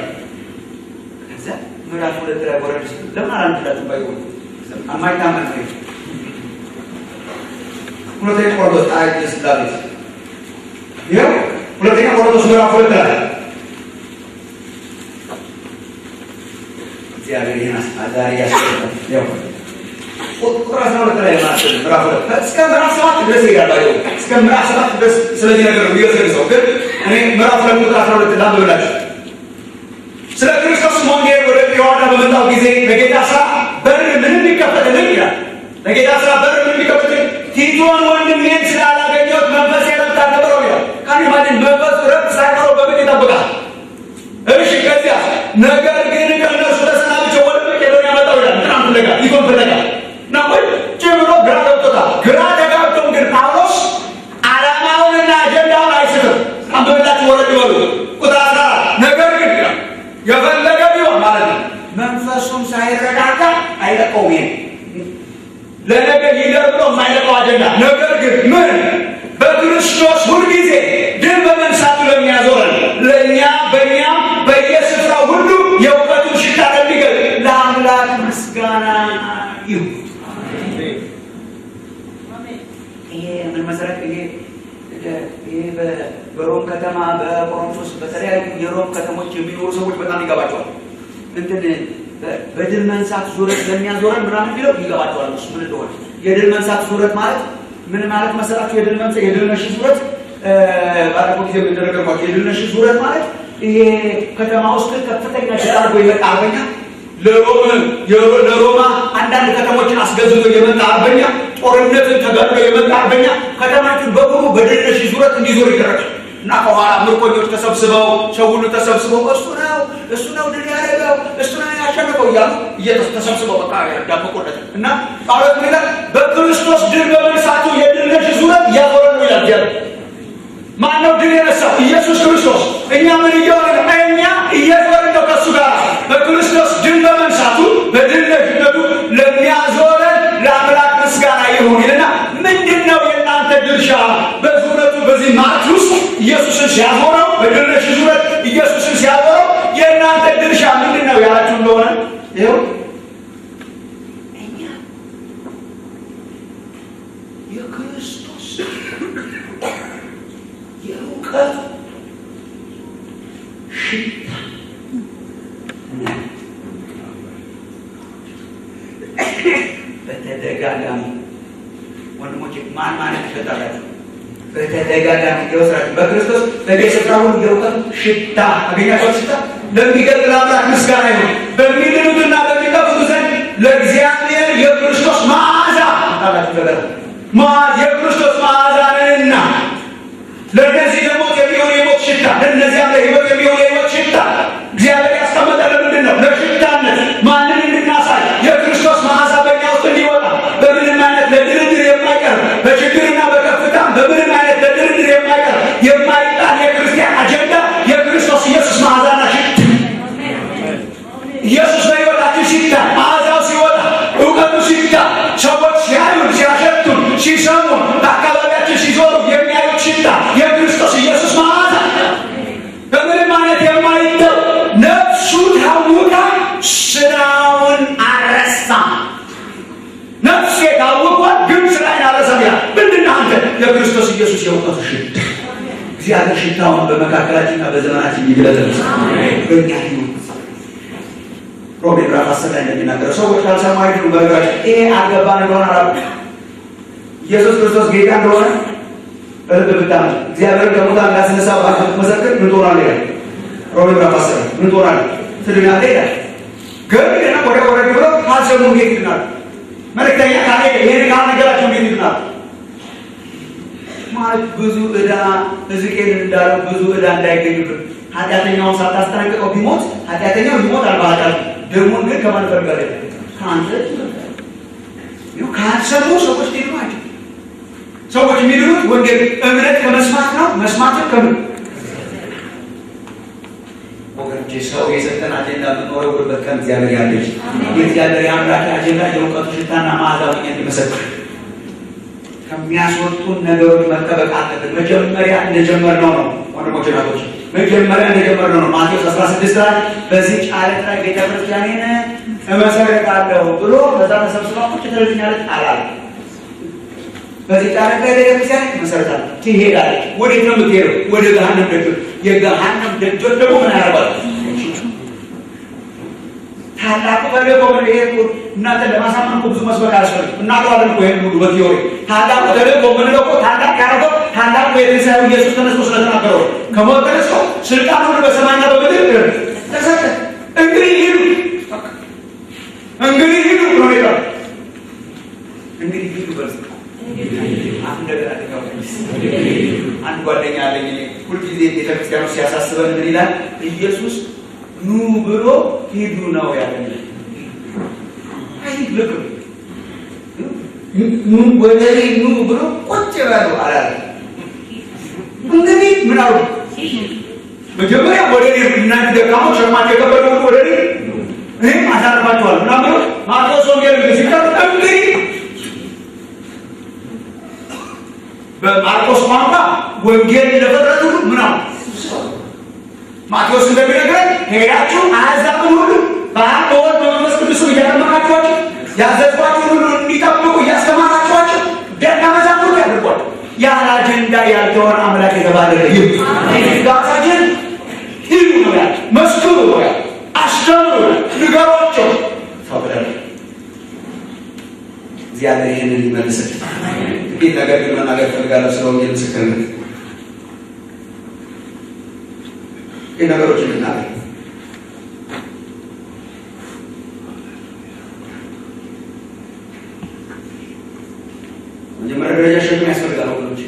ከዛ ምዕራፍ 2 ላይ ወረድ ሲል ለምን አላንችላችሁ ባይሆን አማይታመን ነው። ሁለተኛ ቆሮንቶስ አይት ስላቤት ይሄው ሁለተኛ ቆሮንቶስ ምዕራፍ 2 ላይ እግዚአብሔር ይናስ አዛሪ ያስቀምጣል። ያው ቁጥር 12 ላይ ማለት ነው። ምዕራፍ 2 እስከ ምዕራፍ 7 ድረስ ይጋባሉ። እስከ ምዕራፍ 7 ድረስ ስለዚህ ነገር ነው የሚገርሰው። ግን እኔ ምዕራፍ 2 ቁጥር 12 ላንብብላችሁ። ስለ ክርስቶስ ወንጌል ወደ ዮሐና በመጣው ጊዜ ለጌታ ሥራ በር ምንም ይከፈትልኝ ይላል። ለጌታ ሥራ በር ምንም ይከፈትልኝ ቲቶን ወንድሜን ስላላገኘሁት መንፈሴ ረፍት አልነበረው ይላል። ካኒ ማለት መንፈስ ረፍት ሳይኖረው በምን ይጠብቃል? እሺ ከዚያ ነገር ግን ከእነርሱ ተሰናብቼ ወደ መቄዶንያ መጣሁ ይላል። ትናንት ፍለጋ ቲቶን ፍለጋ እና ቁጭ ብሎ ግራ ገብቶታል። ግራ ተጋብቶም ግን ጳውሎስ ዓላማውንና አጀንዳውን አይስትም። አንብብላችሁ ወረድ ይበሉ። ቁጥር 14 ነገር ግን የፈለገ ቢሆን ማለት ነው መንፈሱን ሳይረጋጋ አይለቀውም። ይሄ ለነገ ሊደር ብሎ የማይለቀው አጀንዳ። ነገር ግን ምን በክርስቶስ ሁልጊዜ ድል በመንሳቱ ለሚያዞረን ለእኛ በእኛም በየስፍራው ሁሉ የእውቀቱን ሽታ ለሚገልጥ ለአምላክ ምስጋና ይሁን። ይሄ ምን መሰረት ይሄ በሮም ከተማ በቆሮንቶስ በተለያዩ የሮም ከተሞች የሚኖሩ ሰዎች በጣም ይገባቸዋል። እንትን በድል መንሳት ዙረት ለሚያዞረን ምናምን ቢለው ይገባቸዋል እሱ ምን እንደሆነ። የድል መንሳት ዙረት ማለት ምን ማለት መሰላችሁ? የድል ነሽ ዙረት ባለፈው ጊዜ እንደነገርኳችሁ የድል ነሽ ዙረት ማለት ይሄ ከተማ ውስጥ ከፍተኛ ተጣርጎ የመጣ አርበኛ ለሮማ አንዳንድ ከተሞችን አስገዝቶ የመጣ አርበኛ፣ ጦርነትን ተጋድሎ የመጣ አርበኛ ከተማችን በሙሉ በድል ነሽ ዙረት እንዲዞር ይደረጋል እና ከኋላ ምርኮኞች ተሰብስበው ሰው ሁሉ ተሰብስበው እሱ ነው ድል ያደረገው እሱ ነው ያሸነፈው እያሉ ተሰብስበው በቃ ያዳመቁለት እና ጳውሎስ ምን ይላል? በክርስቶስ ድል በመንሳቱ የድል ነሽ ዙረት እያዞረ ነው ይላል። ማነው ድል የነሳው? ኢየሱስ ክርስቶስ። እኛ ምን እየሆነ? እኛ እየዞርን ነው ከእሱ ጋር በክርስቶስ ድል በመንሳቱ በድል ነሽነቱ ለሚያዞረን ለአምላክ ምስጋና ይሁን ይልና ምንድን ነው የእናንተ ድርሻ በዙረቱ? በዚህ ማርች ውስጥ ኢየሱስን ሲያዞረው በድል ነሽ ዙረት ኢየሱስን ሲያዞረው የእናንተ ድርሻ ምንድን ነው ያላችሁ እንደሆነ ይኸው እኛ የክርስቶስ የእውቀት ሽታ በተደጋጋሚ ወንድሞቼ ማን ይሸጣላችሁ? በተደጋጋሚ ይወስራችሁ በክርስቶስ በየስፍራ ሁሉ የእውቀት ሽታ አገኛችሁ። ሽታ ለሚገልጥ ለአምላክ ምስጋና ይሁን በሚድኑትና በሚጠፉት ዘንድ ለእግዚአብሔር የክርስቶስ መዓዛ አላችሁ ነገር የክርስቶስ መዓዛ ነንና ለእነዚህ ለሞት የሚሆን የሞት ሽታ ለእነዚያም ለሕይወት የሚሆን የሕይወት ሽታ እግዚአብሔር ያስቀመጠ ለምንድን ነው? ለሽታነት ማንን እንድናሳይ የክርስቶስ መዓዛ በእኛ ውስጥ እንዲወጣ በምንም አይነት ለድርድር የማይቀር በችግርና በከፍታም በምንም አይነት ለድርድር የማይቀር የማይጣል የክርስቲያን አጀንዳ የክርስቶስ ኢየሱስ መዓዛና ሽታ ኢየሱስ በሕይወታችን ሽታ መዓዛው ሲወጣ እውቀቱ ሽታ ሰዎች ሲያዩን ሲያሸቱን ሲሰሙን በአካባቢያችን ሲዞሩ የሚያዩት ሽታ የክርስቶስ ኢየሱስ መዓዛ በምንም አይነት የማይተው ነፍሱ ታውቃ ስራውን አልረሳም። ነፍሴ ታውቋል ግን ስራዬን አልረሳም ይላል። ምንድን ነህ አንተ? የክርስቶስ ኢየሱስ የእውቀቱ ሽታ እግዚአብሔር ሽታውን በመካከላችንና በዘመናችን ይግለጥልን በእኛ ሕይወት። ሮሜ ምዕራፍ 10 ላይ እንደሚናገረው ሰዎች ካልሰሙ አይድኑም። በነገራችን ይሄ አልገባን እንደሆነ አላሉ ኢየሱስ ክርስቶስ ጌታ እንደሆነ በልብ ብታምኑ እግዚአብሔር ከሙታን እንዳስነሳ በአፍ ብትመሰክር ምን ትሆናለህ ይላል። ሮሜ ምዕራፍ 10 ምን ትሆናለህ? ትድናለህ ይላል። ግን ገና ወደ ብሎ ካልሰሙ እንዴት ይድናሉ? መልእክተኛ ካልሄደ ይሄን ካልነገራቸው እንዴት ይድናሉ? ማለት ብዙ ዕዳ ሕዝቅኤል እንዳለው ብዙ ዕዳ እንዳይገኙብን ኃጢአተኛውን ሳታስጠነቅቀው ቢሞት ኃጢአተኛው ይሞታል በኃጢአቱ ደሙን ግን ከማን ፈልጋለ? ከአንተ ይኸው ካልሰሙ ሰዎች ሊድኑ አይችሉም። ሰዎች የሚድኑት ወንጌል እምነት ከመስማት ነው። መስማትን ከምን ወገኖቼ ሰው የሰጠን አጀንዳ የምንኖረውበት ቀን እግዚአብሔር ያለች የእግዚአብሔር የአምላክ አጀንዳ የእውቀቱ ሽታና መዓዛው እኛን እንዲመሰክር ከሚያስወጡን ነገሮች መጠበቅ አለብን። መጀመሪያ እንደጀመርነው ነው ወንድሞች ናቶች፣ መጀመሪያ እንደጀመርነው ነው። ማቴዎስ 16 ላይ በዚህ ጫለት ላይ ቤተ ክርስቲያኔን እመሰረታለሁ ብሎ በዛ ተሰብስባ ቁጭ ትልልኛለች አላለ። በዚህ ጫለት ላይ ቤተ ክርስቲያን ትመሰረታለች፣ ትሄዳለች። ወዴት ነው የምትሄደው? ወደ ገሃነም ደጆች። የገሃነም ደጆች ደግሞ ምን ያደርጋሉ? ታላቁ ፈለጎ ምን ይሄ እናንተ ለማሳመን ብዙ መስበክ አያስፈልግም። እናውቀዋለን እኮ ይሄን ሁሉ በቲዮሪ ታላቁ ተልእኮ የምንለው እኮ ታላቅ ያደረገው ታላቁ የትንሣኤው ኢየሱስ ተነስቶ ስለተናገረው ከሞት ተነስቶ ስልጣን ሁሉ በሰማይና በምድር ተሰጠ። እንግዲህ ሂዱ ብሎ ይላል። እንግዲህ ሂዱ በርስ አንድ ነገር አደረገው። አንድ ጓደኛ አለኝ ሁልጊዜ ቤተክርስቲያኑ ሲያሳስበን ምን ይላል? ኢየሱስ ኑ ብሎ ሂዱ ነው ያለን። አይ ልክ ኑ ወደ ኑ ብሎ ቁጭ በሉ አላለ። እንግዲህ ምን አሉ? መጀመሪያ ወደ እናንተ ደካሞች ሸክማቸው የከበደ ወደ እኔ አሳርፋችኋለሁ ምናምን ብሎ ማርቆስ ወንጌል ሲከፍት እንግዲህ በማርቆስ ቋንቋ ወንጌል ለፍጥረት ሁሉ ምናምን ማቴዎስ እንደሚነግረን ሄዳችሁ አሕዛብን ሁሉ በአብ በወልድ በመንፈስ ቅዱስ እያጠመቃችኋቸው ያዘዝኳችሁን ሁሉ እንዲጠብቁ እያስተማራችኋቸው ደቀ መዛሙርት ያድርጓቸው። ያለ አጀንዳ ያልተወን አምላክ የተባረከ ይሁን። ጋሳችን ሂዱ ነው ያለ፣ መስክሩ ነው ያለ፣ አስተምሩ፣ ንገሯቸው። ፈቅደን እግዚአብሔር ይህንን ይመልስል። ጥቂት ነገር ግን መናገር ፈልጋለሁ ስለ ወንጌል ምስክርነት። ይህ ነገሮችን ልናገር። መጀመሪያ ደረጃ ሸክም ያስፈልጋል ወገኖች።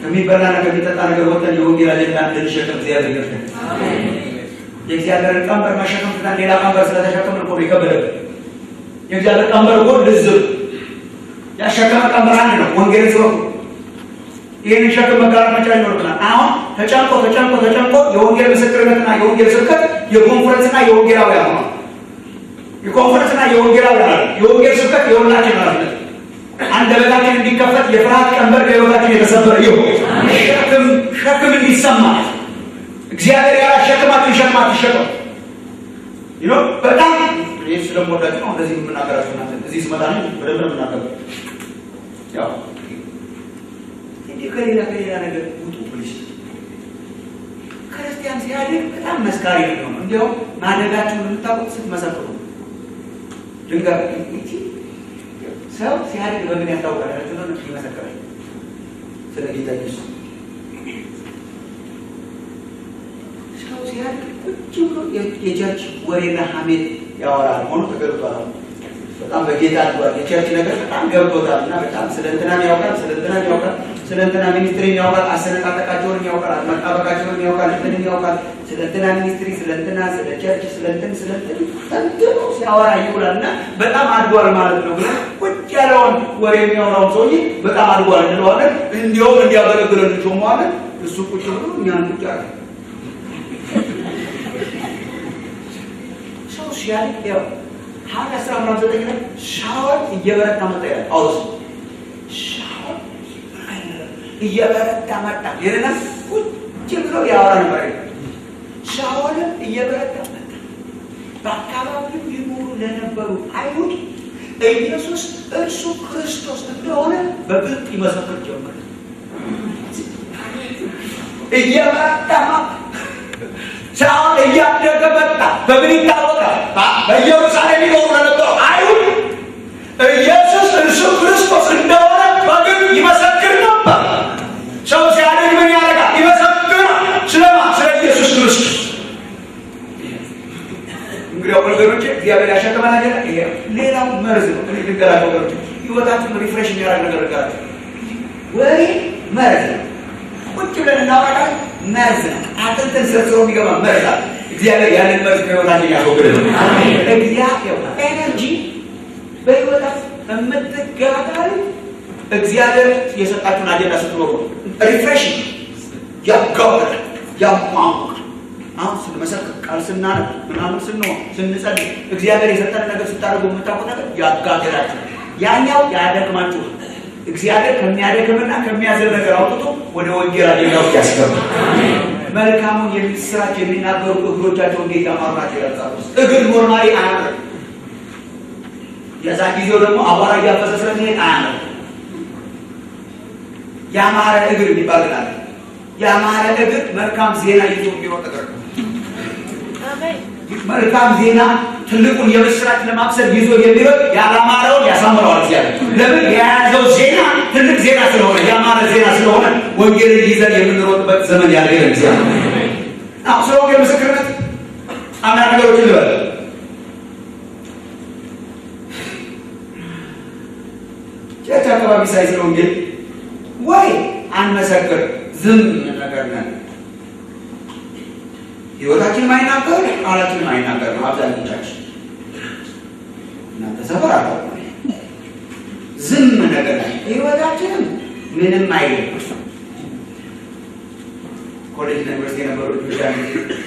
ከሚበላና ከሚጠጣ ነገር ወጥተን የወንጌል አጀንዳ እንድንሸከም እግዚአብሔር ይርዳን። የእግዚአብሔርን ቀንበር መሸከም ትተን ሌላ ቀንበር ስለተሸከምን እኮ የከበደብን። የእግዚአብሔር ቀንበር እኮ ልዝብ ያሸከመ ቀንበር አንድ ነው፣ ወንጌል ሲወቁ ይህን ሸክም መጋራት መቻል ይኖርብናል። አሁን ተጨንቆ የወንጌል ምስክርነትና የወንጌል ስብከት የኮንፈረንስና የወንጌላውያን ሆኗል። የኮንፈረንስና የወንጌላውያን የወንጌል ስብከት የሁላችን ኃላፊነት። አንደበታችን እንዲከፈት የፍርሃት ቀንበር ከሕይወታችን የተሰበረ ይሁን። ሸክም እንዲሰማ እግዚአብሔር ያላሸከማችሁ ሸክም አትሸከሙ። በጣም ይህ ስለምወዳችሁ ነው እንደዚህ የምናገራችሁ። እዚህ ስመጣ በደንብ የምናገሩ ያው ከሌላ ነገር ውጡ ፕሊስ። ክርስቲያን ሲያድግ በጣም መስካሪ ነው። እንዲያውም ማደጋችሁን የምታውቁት ስትመሰክሩ። ድንገት ሰው ሲያድግ በምን ያስታውቃል? ይመሰክራል ስለ ጌታ ኢየሱስ። ሰው ሲያድግ ቁጭ ብሎ የቸርች ወሬና ሀሜት ያወራል። ሆኖ ተገልጧል። በጣም በጌታ አድጓል። የቸርች ነገር በጣም ገብቶታል እና በጣም ስለ እንትናን ያውቃል፣ ስለ እንትና ሚኒስትሪን ያውቃል፣ አሰነጣጠቃቸውን ያውቃል፣ አመጣበቃቸውን ያውቃል፣ እንትንን ያውቃል፣ ስለ እንትና ሚኒስትሪ፣ ስለ እንትና፣ ስለ ቸርች፣ ስለ እንትን ሲያወራ ይውላል እና በጣም አድጓል ማለት ነው ብለን ቁጭ ያለውን ወሬ የሚያወራውን ሰውዬ በጣም አድጓል እንለዋለን። እንዲያውም እንዲያገለግለን እንሾመዋለን። እሱ ቁጭ ብሎ እኛን ቁጭ አለ። ሰው ሲያድግ ያው ሀያ 19 ላይ ሻወር እየበረታ መጣ ይላል ጳውሎስ። ሻወር እየበረታ መጣ ይልና ቁጭ ብሎ ያወራ ነበር። ሻወር እየበረታ መጣ። በአካባቢው ይኖሩ ለነበሩ አይሁድ ኢየሱስ እርሱ ክርስቶስ እንደሆነ በግልጥ ይመሰክር ጀመረ። እየበረታ መጣ። ሻወር እያደገ መጣ። በምን ይታወቃል? በኢየሩሳሌም ይኖሩ ለነበሩ አይሁድ ኢየሱስ እርሱ ክርስቶስ እንደሆነ በግልጥ ይመሰክር ነበር። ሰው ሲያድግ ምን ያደርጋል? ይመሰክር። ስለማ ስለ ኢየሱስ ክርስቶስ። እንግዲህ ወገኖቼ እግዚአብሔር ያሸከመን አይደል? ይሄ ሌላው መርዝ ነው። እኔ ልንገራችሁ ወገኖቼ፣ ህይወታችሁን ሪፍሬሽ የሚያደርግ ነገር ልንገራችሁ። ወሬ መርዝ ነው። ቁጭ ብለን እናወራለን፣ መርዝ ነው። አጥንትን ሰርስሮ የሚገባ መርዝ አለ። እግዚአብሔር ያንን መርዝ ከህይወታችን ያስወግድልን። እግዚአብሔር ኤነርጂ በህይወታችሁ የምትጋጋሉ እግዚአብሔር የሰጣችሁን አጀንዳ ስትኖሩ ሪፍሬሽ ያጋውራል፣ ያሟሙቃል። አሁን ስንመሰክር ቃል ስናነብ ምናምን ስንሆን ስንጸልይ እግዚአብሔር የሰጠን ነገር ስታደርጉ የምታውቁት ነገር ያጋግራችሁ። ያኛው ያደክማችሁ። እግዚአብሔር ከሚያደክምና ከሚያዝል ነገር አውጥቶ ወደ ወንጌል አጀንዳ ውስጥ ያስገባል። መልካሙን የሚስራች የሚናገሩ እግሮቻቸውን ጌታ ማርናቸው ይረጻሉ። እግር ኖርማሊ አያምርም። የዛ ጊዜው ደግሞ አቧራ እያፈሰ ስለሚሄድ አያምርም። ያማረ እግር የሚባል ግን አለ። ያማረ እግር መልካም ዜና ይዞ የሚሮጥ እግር ነው። መልካም ዜና ትልቁን የምስራች ለማብሰር ይዞ የሚሮጥ ያላማረውን ያሳምረዋል እግዚአብሔር። ለምን? የያዘው ዜና ትልቅ ዜና ስለሆነ ያማረ ዜና ስለሆነ ወንጌልን ይዘን የምንሮጥበት ዘመን ያለ እግዚአብሔር። ስለ ወንጌል ምስክርነት አንዳንድ ነገሮችን ልበል። ቸርች አካባቢ ሳይ ስለ ወንጌል ወይ አንመሰክር፣ ዝም ነገር ነን። ህይወታችን ማይናገር ቃላችን ማይናገር ነው አብዛኞቻችን። እናንተ ሰፈር አለው ዝም ነገር ነው ህይወታችንም ምንም አይልም። ኮሌጅ ዩኒቨርሲቲ የነበሩ ልጆች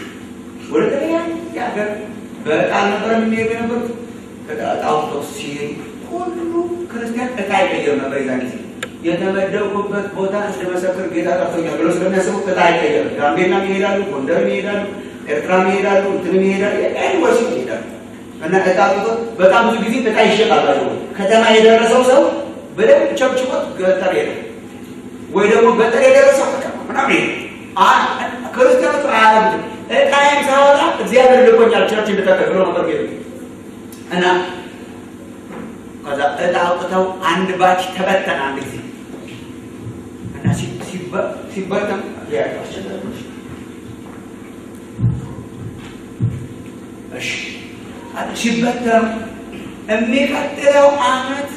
ወደ ተለያየ ሀገር በቃል ነበር የሚሄዱ የነበሩት። ከጣጣው ሲሄዱ ሁሉ ክርስቲያን እቃ ይቀየር ነበር። ይዛ ጊዜ የተመደቡበት ቦታ እንደመሰክር ጌታ ጠርቶኛል ብለው ስለሚያስቡ እቃ ይቀየር። ጋምቤላ ይሄዳሉ፣ ጎንደር ይሄዳሉ፣ ኤርትራ ይሄዳሉ፣ እንትን ይሄዳሉ፣ ኤንወርስ ይሄዳሉ። እና እቃ በጣም ብዙ ጊዜ እቃ ይሸጣል። ከተማ የደረሰው ሰው በደንብ ቸብችቦት ገጠር ይሄዳል፣ ወይ ደግሞ ገጠር የደረሰው ከተማ ምናምን ይሄዳል። ክርስቲያኖች አያሉት እቃዬን ሳወጣ እግዚአብሔር ልኮኛል ቸርች እንድተከል ብሎ ነበር ጌታ። እና ከዛ እጣ አውጥተው አንድ ባች ተበተነ አንድ ጊዜ እና ሲበተን ሲበተን የሚቀጥለው ዓመት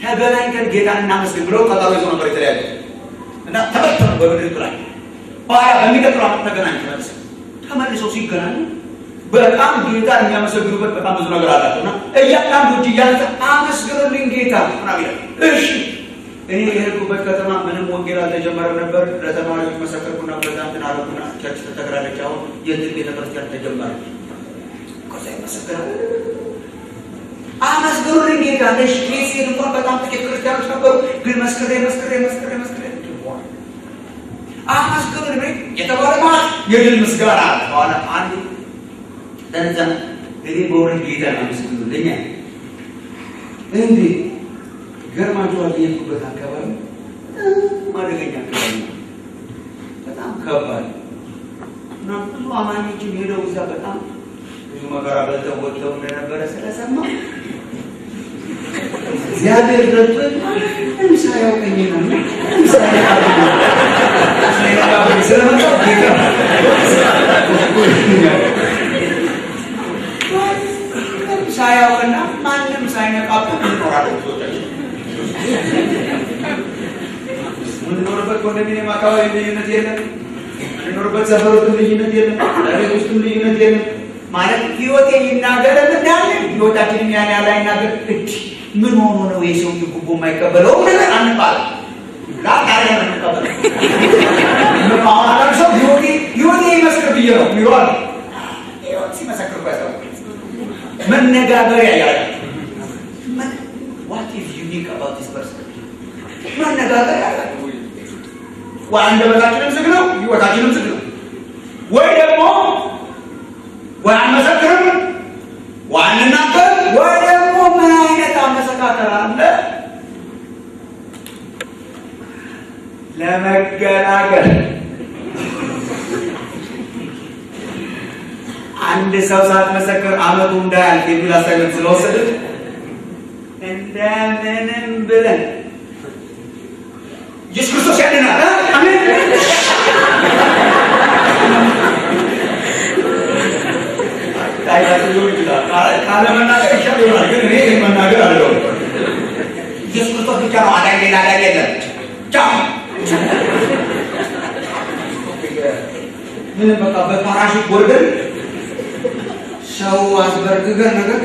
ተገናኝተን ጌታን እናመስግን ብለው ቀጠሮ ይዞ ነበር የተለያዩ እና ተበተኑ በምድር ላይ። በኋላ በሚቀጥለው ዓመት ተገናኝተን ተመልሰው ሲገናኙ በጣም ጌታን የሚያመሰግኑበት በጣም ብዙ ነገር አላቸው እና እያንዳንዱ እጅ እያነሳ አመስግኑልኝ ጌታ ምናምን ይላል። እሺ እኔ የሄድኩበት ከተማ ምንም ወንጌል አልተጀመረም ነበር። ለተማሪዎች መሰከርኩና ፕሬዝዳንትን አረጉና ቸርች ተተክላለች። አሁን የትል ቤተክርስቲያን ተጀመረ። ከዛ ይመሰክራል አመስግኑልኝ ጌታ። እሺ ሲሄድ እንኳን በጣም ጥቂት ክርስቲያኖች ነበሩ፣ ግን መስክሬ አመስግኑልኝ የተባለ ማለት የድል ምስጋና አለ። በኋላ አንዱ ተነሳና እኔ በእውነት ጌታን አመስግኑልኝ አለ። እንዴ ገርማችኋል። የሄድኩበት አካባቢ አደገኛ አካባቢ ነው፣ በጣም ከባድ እና ብዙ አማኞችም ሄደው እዛ በጣም ብዙ መከራ በልተው ወጥተው እንደነበረ ስለሰማ እግዚአብሔር ረድቶኝ ምንም ሳያውቀኝ ነው ስለመጣሁ ጌታ ሳያውቅና ማንም ሳይነቃብን እንኖራለን። የምንኖርበት ኮንዶሚኒየም አካባቢ ልዩነት የለም፣ የምንኖርበት ሰፈሮችም ልዩነት የለም፣ ለቤት ውስጥም ልዩነት የለም። ማለት ህይወቴ ይናገር እንዳለ ህይወታችንን ያን ያለ አይናገር። ምን ሆኖ ነው የሰው ጉቦ የማይቀበለው ነገር አንባል ላታሪያ ነው ተቀበለ ምን አሁን ሰው ህይወቴ ይመስክር ብዬ ነው ይሏል። ህይወት ሲመሰክር ባይሰው መነጋገሪያ ያለ what is unique about this person መነጋገሪያ ያለ ወይ አንደበታችንም ዝግ ነው፣ ህይወታችንም ዝግ ነው። ወይ ደግሞ ወይ አንመሰክርም ወይ አንናገር ወይ ደግሞ ምን አይነት አመሰካከር አለ ለመገላገል። አንድ ሰው ሳትመሰክር አመቱ እንዳያልፍ የሚል አስተያየት ስለወሰደ እንደምንም ብለን ኢየሱስ ክርስቶስ ያድናል። አሜን። ካለ መናገር ይሻል ይሆናል፣ ግን እኔ መናገር አለው። ኢየሱስ ክርስቶስ ብቻ ነው አዳኝ፣ ሌላ አዳኝ የለም። ቻው ምንም በቃ በፓራሹት ወርደን ሰው አስበርግገን ነገር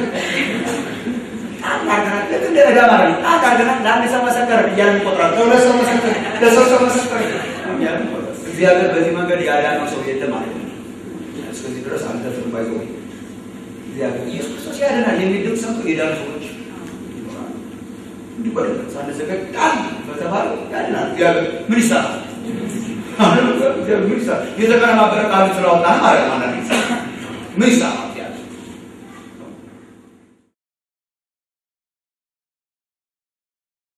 አታገናለት እንደነጋ ማለት ነው። አታገናለት ለአንድ ሰው መሰከር እያልን እንቆጥራለን። ለሁለት ሰው መሰከር፣ ለሶስት ሰው መሰከር እያልን እንቆጥራለን። እግዚአብሔር በዚህ መንገድ ያዳነው ሰው የለም ማለት ነው። እስከዚህ ድረስ አንተፍም ባይዘው እግዚአብሔር ኢየሱስ ክርስቶስ ያድናል የሚል ድምፅ ሰምቶ የዳኑ ሰዎች ይኖራሉ። እንዲህ በደንብ ሳንዘገድ ቃል በተባለው ያድናል እግዚአብሔር። ምን ይሰራል? እግዚአብሔር ምን ይሰራል? የተቀነባበረ ቃል ስላወጣን ማለት ነው። ምን ይሰራል?